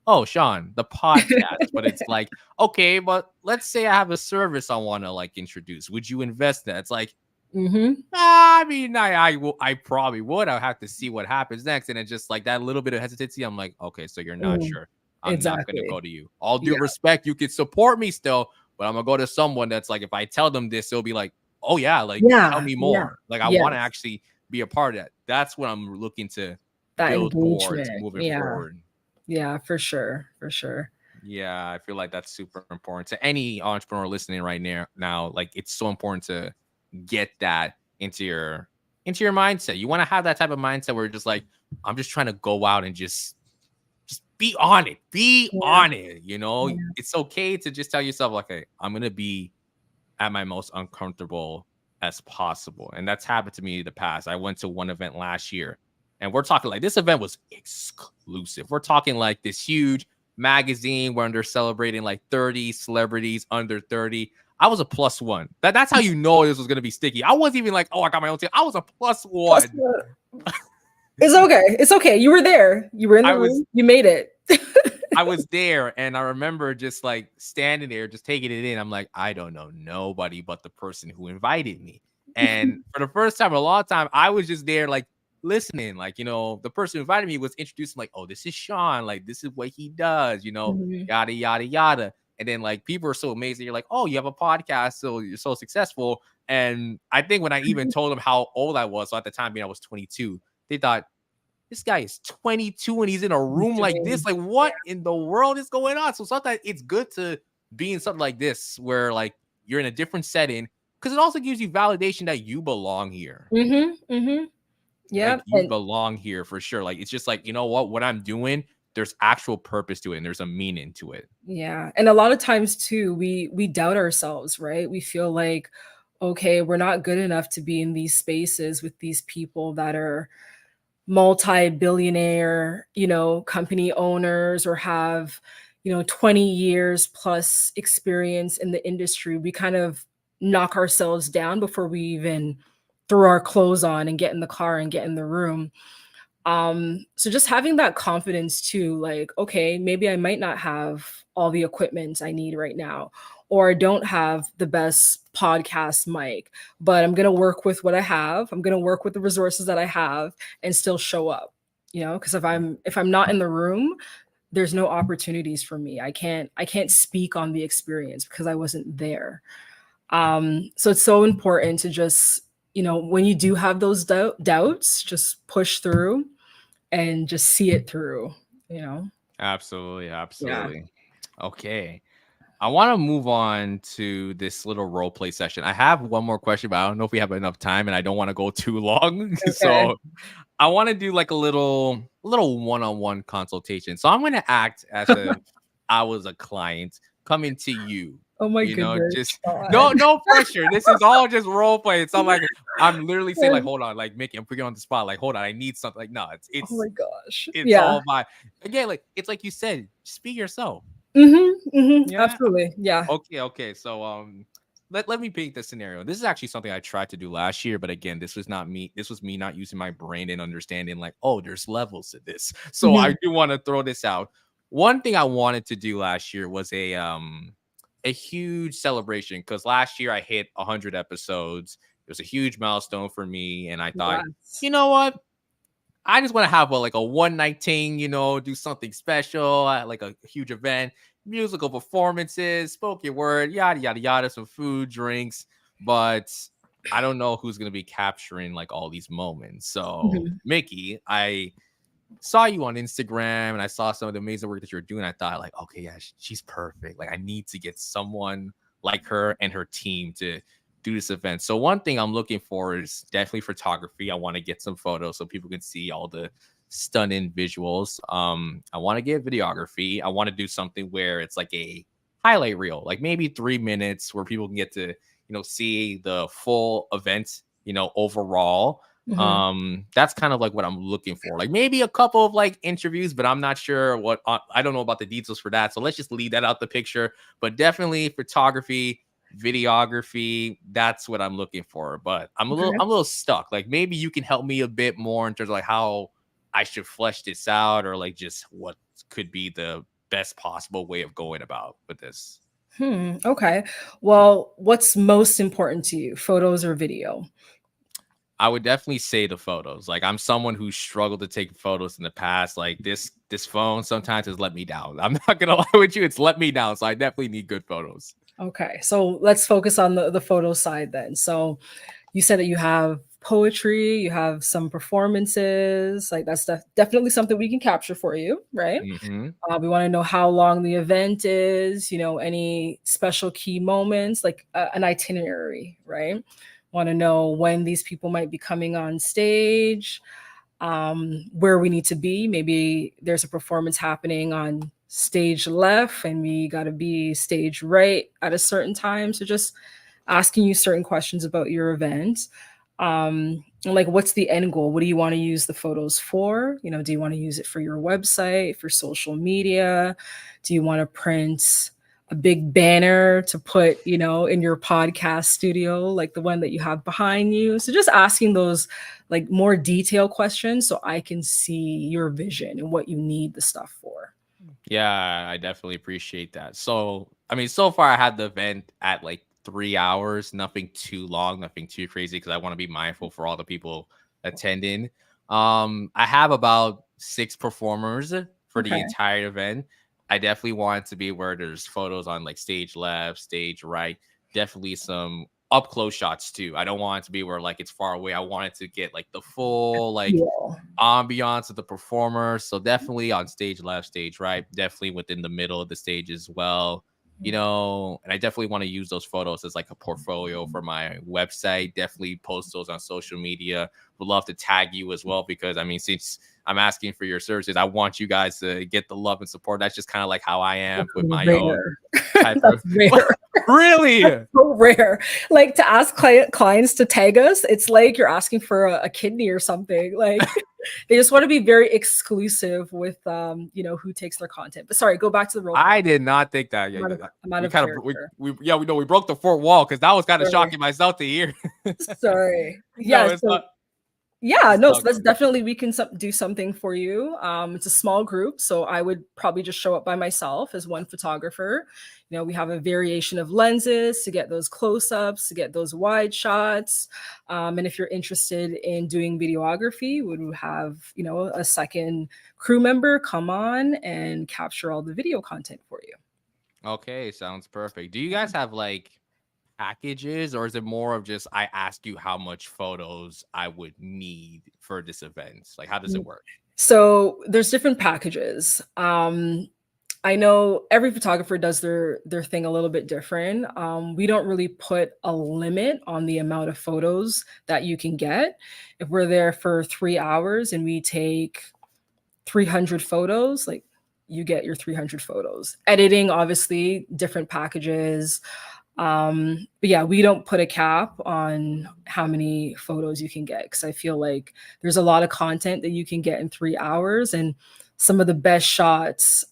oh, Sean, the podcast. But it's like, okay, but let's say I have a service I want to like introduce. Would you invest in that? It's like, Mm-hmm. I mean, I probably would. I'll have to see what happens next. And it's just like that little bit of hesitancy. I'm like, okay, so you're not Mm, sure. I'm not gonna exactly. go to you. All due Yeah. respect, you can support me still, but I'm gonna go to someone that's like, if I tell them this, they'll be like, oh yeah, like tell Yeah. me Yeah. more. Like I want to Yes. actually be a part of that. That's what I'm looking to That build towards engagement. moving Yeah. forward. Yeah, for sure. For sure. Yeah, I feel like that's super important to any entrepreneur listening right now. Like it's so important to get that into your mindset. You want to have that type of mindset where you're just like, I'm just trying to go out and just be on it. Be Yeah. on it. Yeah. It's okay to just tell yourself, like, hey, I'm gonna be at my most uncomfortable as possible. And that's happened to me in the past. I went to one event last year, and we're talking like this event was exclusive. We're talking like this huge magazine where they're celebrating like 30 celebrities under 30. I was a plus one. That's how you know this was gonna be sticky. I wasn't even like, oh, I got my own team. I was a plus Plus, one. it's okay. It's okay. You were there. You were in I the was room. You made it. I was there, and I remember just like standing there, just taking it in. I'm like, I don't know nobody but the person who invited me. And for the first time in a long time, I was just there, like listening. Like, the person who invited me was introducing, like, oh, this is Sean. Like, this is what he does, Mhm. yada, yada, yada. And then, like, people are so amazing. You're like, oh, you have a podcast, so you're so successful. And I think when I even told them how old I was, so at the time being I was 22, they thought, this guy is 22 and he's in a room like this. Like, Yeah. what in the world is going on? So sometimes it's good to be in something like this where like you're in a different setting because it also gives you validation that you belong here. Mm-hmm. Mm-hmm. Yeah. Like you belong here for sure. Like it's just like, you know what I'm doing, there's actual purpose to it and there's a meaning to it. Yeah. And a lot of times too, we doubt ourselves, right? We feel like, okay, we're not good enough to be in these spaces with these people that are multi-billionaire, you know, company owners or have, you know, 20 years plus experience in the industry. We kind of knock ourselves down before we even throw our clothes on and get in the car and get in the room. So just having that confidence too, like, okay, maybe I might not have all the equipment I need right now, or I don't have the best podcast mic, but I'm gonna work with what I have. I'm gonna work with the resources that I have and still show up. You know, because if I'm not in the room, there's no opportunities for me. I can't speak on the experience because I wasn't there. So it's so important to just, you know, when you do have those doubts, just push through and just see it through, you know? Absolutely. Yeah. Absolutely. Okay. I want to move on to this little role play session. I have one more question, but I don't know if we have enough time and I don't want to go too long. Okay. So I want to do like a little one-on-one consultation. So I'm going to act as if I was a client coming to you. Oh my goodness, Just Sean. no pressure. This is all just role play. It's not like I'm literally saying like, hold on, like Mickie, I'm putting you on the spot. Like, hold on, I need something. Like, no, it's Oh my it's gosh. it's Yeah. all by again, like it's like you said, just be yourself. Mhm, mhm, Yeah. absolutely. Yeah. Okay. So let me paint the scenario. This is actually something I tried to do last year, but again, this was not me. This was me not using my brain and understanding like, oh, there's levels to this. So I Mhm. do want to throw this out. One thing I wanted to do last year was a huge celebration because last year I hit 100 episodes. It was a huge milestone for me, and I thought, Congrats. you know what? I just want to have like a one night thing, do something special, like a huge event, musical performances, spoken word, yada yada yada, some food, drinks. But I don't know who's gonna be capturing like all these moments. So, Mhm. Mickie, I saw you on Instagram and I saw some of the amazing work that you're doing. I thought like, okay, yeah, she's perfect. Like I need to get someone like her and her team to do this event. So one thing I'm looking for is definitely photography. I want to get some photos so people can see all the stunning visuals. I want to get videography. I want to do something where it's like a highlight reel, like maybe 3 minutes where people can get to, see the full event, overall. Mhm. That's kind of like what I'm looking for, like maybe a couple of like interviews, but I'm not sure what I don't know about the details for that, so let's just leave that out the picture. But definitely photography, videography, that's what I'm looking for. But Okay. I'm a little stuck. Like maybe you can help me a bit more in terms of like how I should flesh this out, or like just what could be the best possible way of going about with this. Okay. Well, what's most important to you, photos or video? I would definitely say the photos. Like I'm someone who struggled to take photos in the past. Like this phone sometimes has let me down. I'm not gonna lie with you, it's let me down. So I definitely need good photos. Okay. So let's focus on the photo side then. So you said that you have poetry, you have some performances, like that's definitely something we can capture for you, right? Hmm. We want to know how long the event is, any special key moments, like an itinerary, right? Want to know when these people might be coming on stage, where we need to be. Maybe there's a performance happening on stage left and we got to be stage right at a certain time. So just asking you certain questions about your event. And like, what's the end goal? What do you want to use the photos for? Do you want to use it for your website, for social media? Do you want to print a big banner to put, in your podcast studio, like the one that you have behind you? So just asking those like more detailed questions so I can see your vision and what you need the stuff for. Yeah, I definitely appreciate that. So, I mean, so far I had the event at like 3 hours, nothing too long, nothing too crazy, because I want to be mindful for all the people attending. I have about 6 performers for the Okay. entire event. I definitely want it to be where there's photos on like stage left, stage right, definitely some up close shots too. I don't want it to be where like it's far away. I want it to get like the full like Yeah. ambiance of the performer. So definitely on stage left, stage right, definitely within the middle of the stage as well. And I definitely want to use those photos as like a portfolio for my website. Definitely post those on social media. Would love to tag you as well because I mean, since I'm asking for your services, I want you guys to get the love and support. That's just kind of like how I am That's with my own rare. type of. That's rare. That's Really? so rare. Like to ask clients to tag us, it's like you're asking for a kidney or something. Like they just want to be very exclusive with who takes their content. But sorry, go back to the real I point. did not think that. I'm Yeah, out of, I'm out we of kind of character. we know we broke the fourth wall because that was kind of Sorry. shocking myself to hear. Sorry. No, Yeah. it's So not. yeah, It's no, so not that's good. definitely we can do something for you. It's a small group, so I would probably just show up by myself as one photographer. We have a variation of lenses to get those close-ups, to get those wide shots. And if you're interested in doing videography, we would have, a second crew member come on and capture all the video content for you. Okay, sounds perfect. Do you guys have like packages, or is it more of just I ask you how much photos I would need for this event? Like, how does it work? So there's different packages. I know every photographer does their thing a little bit different. We don't really put a limit on the amount of photos that you can get. If we're there for 3 hours and we take 300 photos, like you get your 300 photos. Editing, obviously, different packages. But yeah, we don't put a cap on how many photos you can get because I feel like there's a lot of content that you can get in 3 hours, and some of the best shots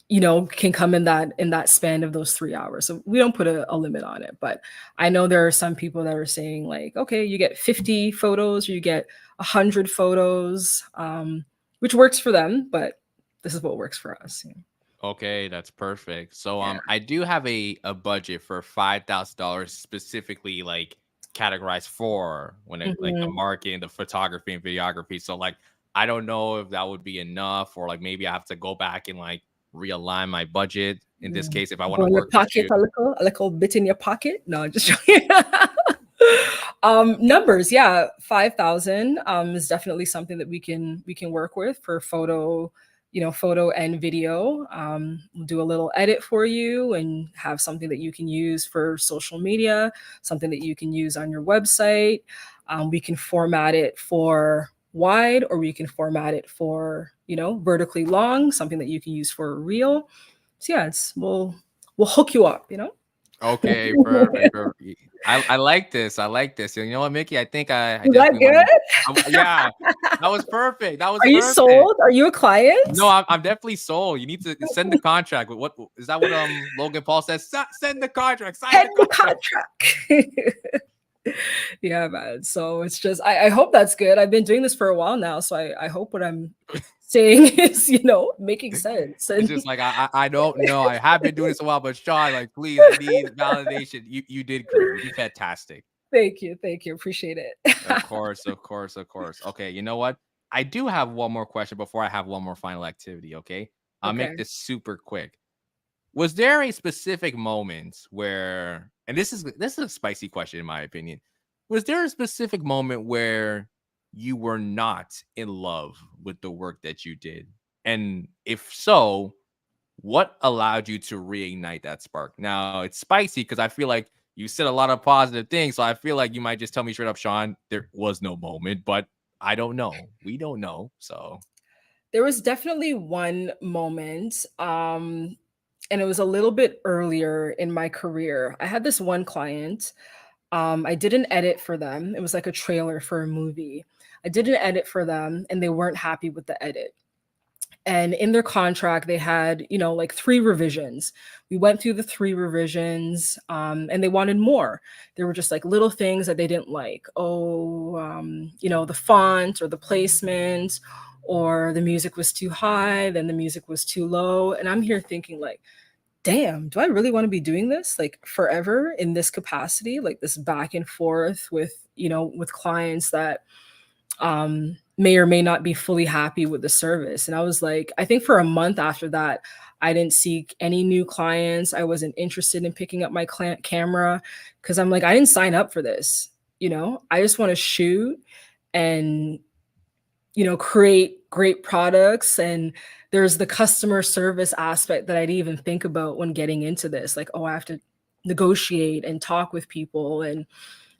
can come in that span of those 3 hours. So we don't put a limit on it. But I know there are some people that are saying like, okay, you get 50 photos or you get 100 photos, which works for them, but this is what works for us. Okay, that's perfect. So Yeah. I do have a budget for $5,000 specifically like categorized for when it like the Mhm. marketing, the photography and videography. So like I don't know if that would be enough or like maybe I have to go back and like realign my budget in this Mm. case if I want Go to in your work with pocket you. a little bit in your pocket. No, just joking. Numbers, yeah, 5,000 is definitely something that we can work with for photo and video. We'll do a little edit for you and have something that you can use for social media, something that you can use on your website. We can format it for wide, or we can format it for vertically long, something that you can use for a reel. So yeah, we'll hook you up. Okay, perfect, perfect. I like this. I like this. You know what, Mickey? I think I Is that definitely want to. good? Yeah, that was perfect. That was Are you perfect. sold? Are you a client? No, I'm definitely sold. You need to send the contract. What is that? What Logan Paul says? Send the contract. Sign Pen the the contract. contract. Yeah, man. So it's just I hope that's good. I've been doing this for a while now, so I hope what I'm saying is, making sense. It's And just like I don't know. I have been doing this a while, but Sean, like, please, I need validation. You did great. You did fantastic. thank you. Appreciate it. Of course, of course, of course. Okay, you know what? I do have one more question before I have one more final activity. Okay, I'll make Okay. this super quick. Was there a specific moment where, and this is a spicy question in my opinion, was there a specific moment where you were not in love with the work that you did? And if so, what allowed you to reignite that spark? Now it's spicy because I feel like you said a lot of positive things. So I feel like you might just tell me straight up, Sean, there was no moment, but I don't know. We don't know. So There was definitely one moment, and it was a little bit earlier in my career. I had this one client. I did an edit for them. It was like a trailer for a movie. I did an edit for them, and they weren't happy with the edit. And in their contract, they had, like 3 revisions. We went through the 3 revisions, and they wanted more. There were just like little things that they didn't like. Oh, the font or the placement, or the music was too high, then the music was too low. And I'm here thinking, like, damn, do I really want to be doing this like forever in this capacity, like this back and forth with clients that may or may not be fully happy with the service. And I was like, I think for a month after that, I didn't seek any new clients. I wasn't interested in picking up my camera because I'm like, I didn't sign up for this. I just want to shoot and create great products. And there's the customer service aspect that I didn't even think about when getting into this. Like, oh, I have to negotiate and talk with people, and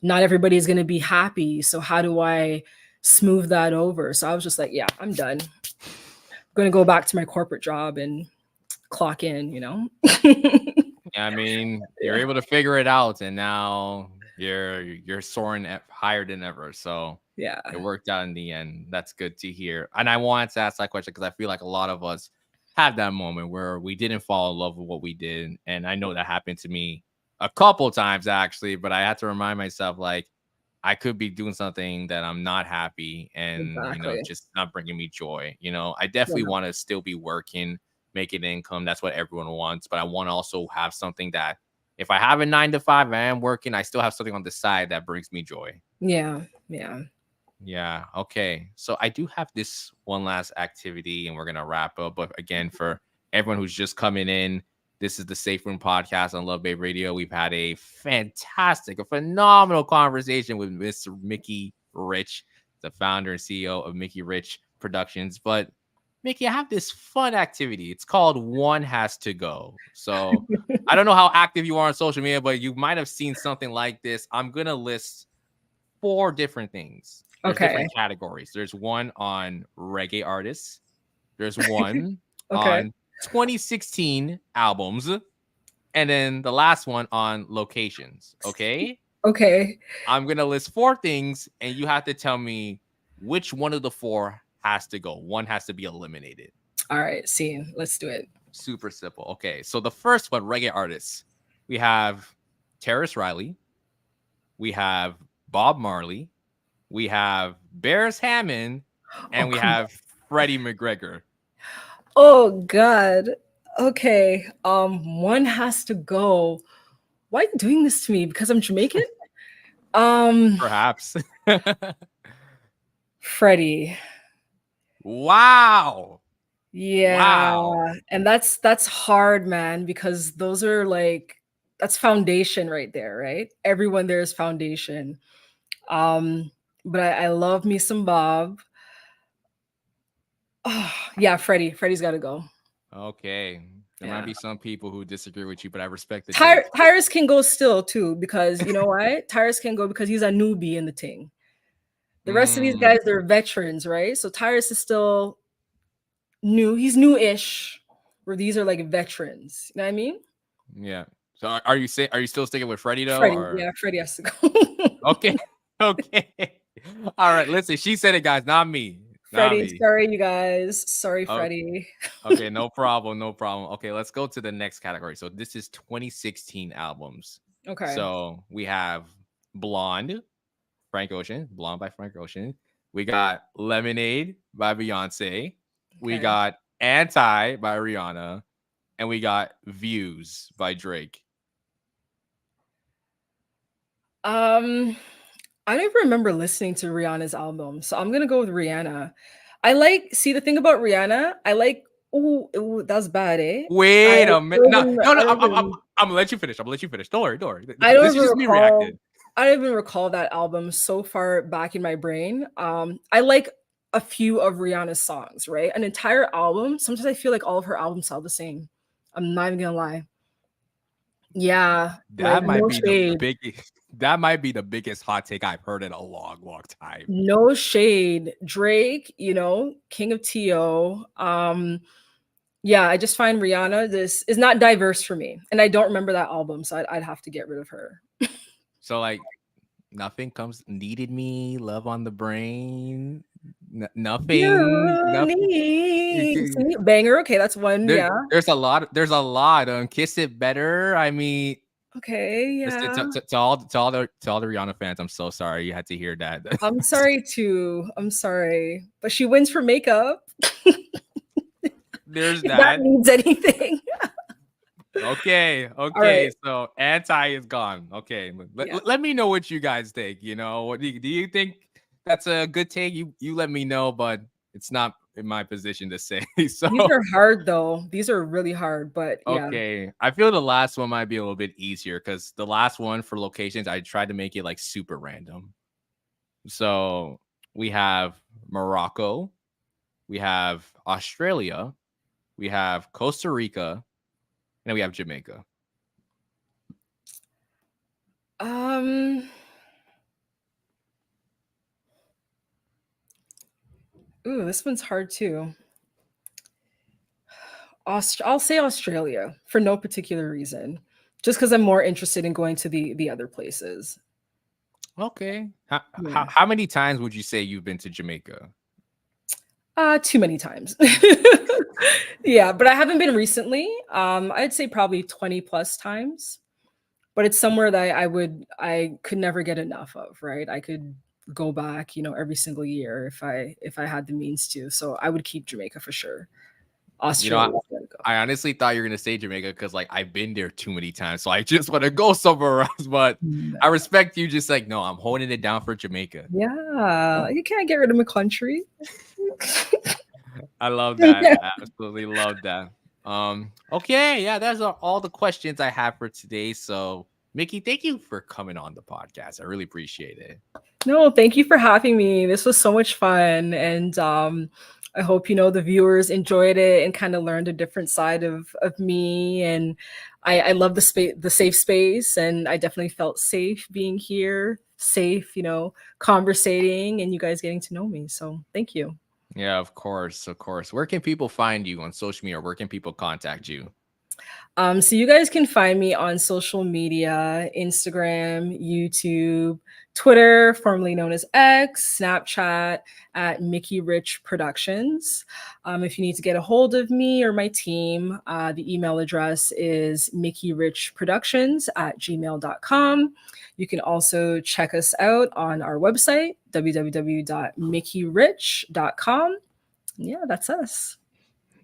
not everybody's going to be happy. So how do I smooth that over? So I was just like, yeah, I'm done. I'm going to go back to my corporate job and clock in. I mean, you're Yeah. able to figure it out, and now you're soaring higher than ever. So Yeah. it worked out in the end. That's good to hear. And I wanted to ask that question because I feel like a lot of us have that moment where we didn't fall in love with what we did, and I know that happened to me a couple times actually. But I had to remind myself like I could be doing something that I'm not happy and, Exactly. just not bringing me joy. I definitely Yeah. want to still be working, making income. That's what everyone wants. But I want to also have something that if I have a 9 to 5, I am working, I still have something on the side that brings me joy. Yeah. Yeah. Yeah. Okay. So I do have this one last activity and we're going to wrap up. But again, for everyone who's just coming in, this is the Safe Room Podcast on Love Babe Radio. We've had a phenomenal conversation with Mr. Mckie Rich, the founder and CEO of Mckie Rich Productions. But Mickie, I have this fun activity. It's called One Has to Go. So I don't know how active you are on social media, but you might have seen something like this. I'm going to list 4 different things. There's Okay. different categories. There's one on reggae artists. There's one Okay. on 2016 albums. And then the last one on locations. Okay. Okay. I'm going to list 4 things and you have to tell me which one of the 4 has to go. One has to be eliminated. All right. See, let's do it. Super simple. Okay, so the first one, reggae artists, we have Terrace Riley, we have Bob Marley, we have Bears Hammond, Oh, and we come on. have Freddie McGregor. Oh God. Okay. One has to go. Why are you doing this to me? Because I'm Jamaican? Um, Perhaps. Freddie. Wow. Wow. Yeah. And that's hard, man, because those are like that's foundation right there, right? Everyone there is foundation. Um, but I love me some Bob. Oh, yeah, Freddie. Freddie's gotta go. Okay. There might Yeah. be some people who disagree with you, but I respect the take. Tyrus can go still too, because you know why? Tyrus can go because he's a newbie in the thing. The rest of these Mm, guys, they're veterans, right? So Tyrus is still new. He's new-ish, where these are like veterans. You know what I mean? yeah. So are you still sticking with Freddie though, Freddie, or yeah, Freddie has to go. okay? Okay. All right. Listen, she said it, guys, not me. Not Freddie, me. sorry, you guys. Sorry, Oh, Freddie. okay, no problem, no problem. Okay, let's go to the next category. So this is 2016 albums. Okay. So we have Blonde, Frank Ocean, Blonde by Frank Ocean. We got Lemonade by Beyonce. We Okay. got Anti by Rihanna, and we got Views by Drake. Um, I don't even remember listening to Rihanna's album, so I'm gonna go with Rihanna. I like see the thing about Rihanna, I like ooh, that's bad, eh? I Wait a minute. No, no, no. I don't even I'm gonna let you finish. I'm gonna let you finish. Don't worry, don't worry. I don't This is even just me recall reacting. I don't even recall that album so far back in my brain. I like a few of Rihanna's songs, right? An entire album, sometimes I feel like all of her albums sound the same. I'm not even gonna lie. Yeah, like That might no be the shade. biggest. That might be the biggest hot take I've heard in a long, long time. No shade. Drake, King of TO. Yeah, I just find Rihanna this is not diverse for me. And I don't remember that album, so I'd have to get rid of her. So like, nothing comes. Needed me, love on the brain. Nothing. You Nothing. need see, banger. Okay, that's one. There, Yeah. there's a lot. There's a lot. Kiss it better. I mean, Okay, just yeah. to all the Rihanna fans, I'm so sorry you had to hear that. I'm sorry too. I'm sorry. But she wins for makeup. There's If that that. means anything. Okay, All right. okay. So Anti is gone. Okay, Yeah. let me know what you guys think. What do you think that's a good take? You let me know, but it's not in my position to say. So These are hard though. These are really hard, but yeah. okay, I feel the last one might be a little bit easier because the last one for locations I tried to make it like super random. So we have Morocco, we have Australia, we have Costa Rica, and we have Jamaica. Um Ooh, this one's hard too. I'll say Australia for no particular reason. Just because I'm more interested in going to the other places. Okay. Yeah. How many times would you say you've been to Jamaica? Too many times. Yeah, but I haven't been recently. I'd say probably 20 plus times. But it's somewhere that I could never get enough of, right? I could go back, every single year if I had the means to. So I would keep Jamaica for sure. You know, I, Australia's gotta go. I honestly thought you were gonna say Jamaica because like I've been there too many times, so I just want to go somewhere else. But I No. respect you. Just like no, I'm holding it down for Jamaica. Yeah, you can't get rid of my country. I love that. I absolutely love that. Okay, yeah, that's all the questions I have for today. So, Mickie, thank you for coming on the podcast. I really appreciate it. No, thank you for having me. This was so much fun, and I hope the viewers enjoyed it and kind of learned a different side of me. And I love the safe space, and I definitely felt safe being here, safe, conversating, and you guys getting to know me. So thank you. Yeah, of course, of course. Where can people find you on social media? Where can people contact you? So you guys can find me on social media, Instagram, YouTube, Twitter, formerly known as X, Snapchat at Mckie Rich Productions. If you need to get a hold of me or my team, the email address is McKieRichProductions at gmail.com. You can also check us out on our website, www.mckierich.com. Yeah, that's us.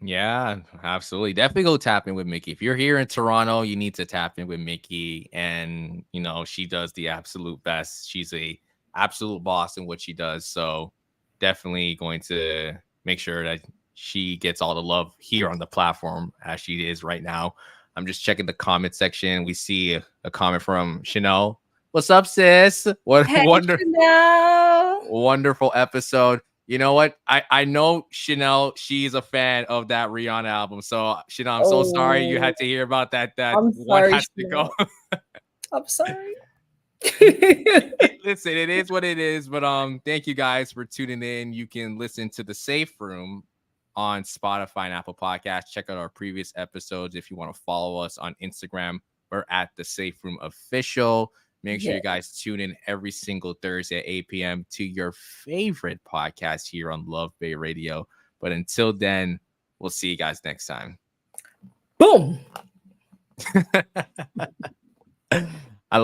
Yeah, absolutely. Definitely go tap in with Mickie. If you're here in Toronto, you need to tap in with Mickie. And she does the absolute best. She's a absolute boss in what she does. So definitely going to make sure that she gets all the love here on the platform as she is right now. I'm just checking the comment section. We see a comment from Chanel. What's up, sis? What Hey, Chanel. wonderful episode. You know what? I know Chanel, she's a fan of that Rihanna album. So Chanel, I'm so sorry you had to hear about that. That I'm one sorry, has to go. I'm sorry. Listen, it is what it is. But thank you guys for tuning in. You can listen to the Safe Room on Spotify and Apple Podcasts. Check out our previous episodes if you want to follow us on Instagram. We're at the Safe Room Official. Make sure you guys tune in every single Thursday at 8 p.m. to your favorite podcast here on Love Bay Radio. But until then, we'll see you guys next time. Boom.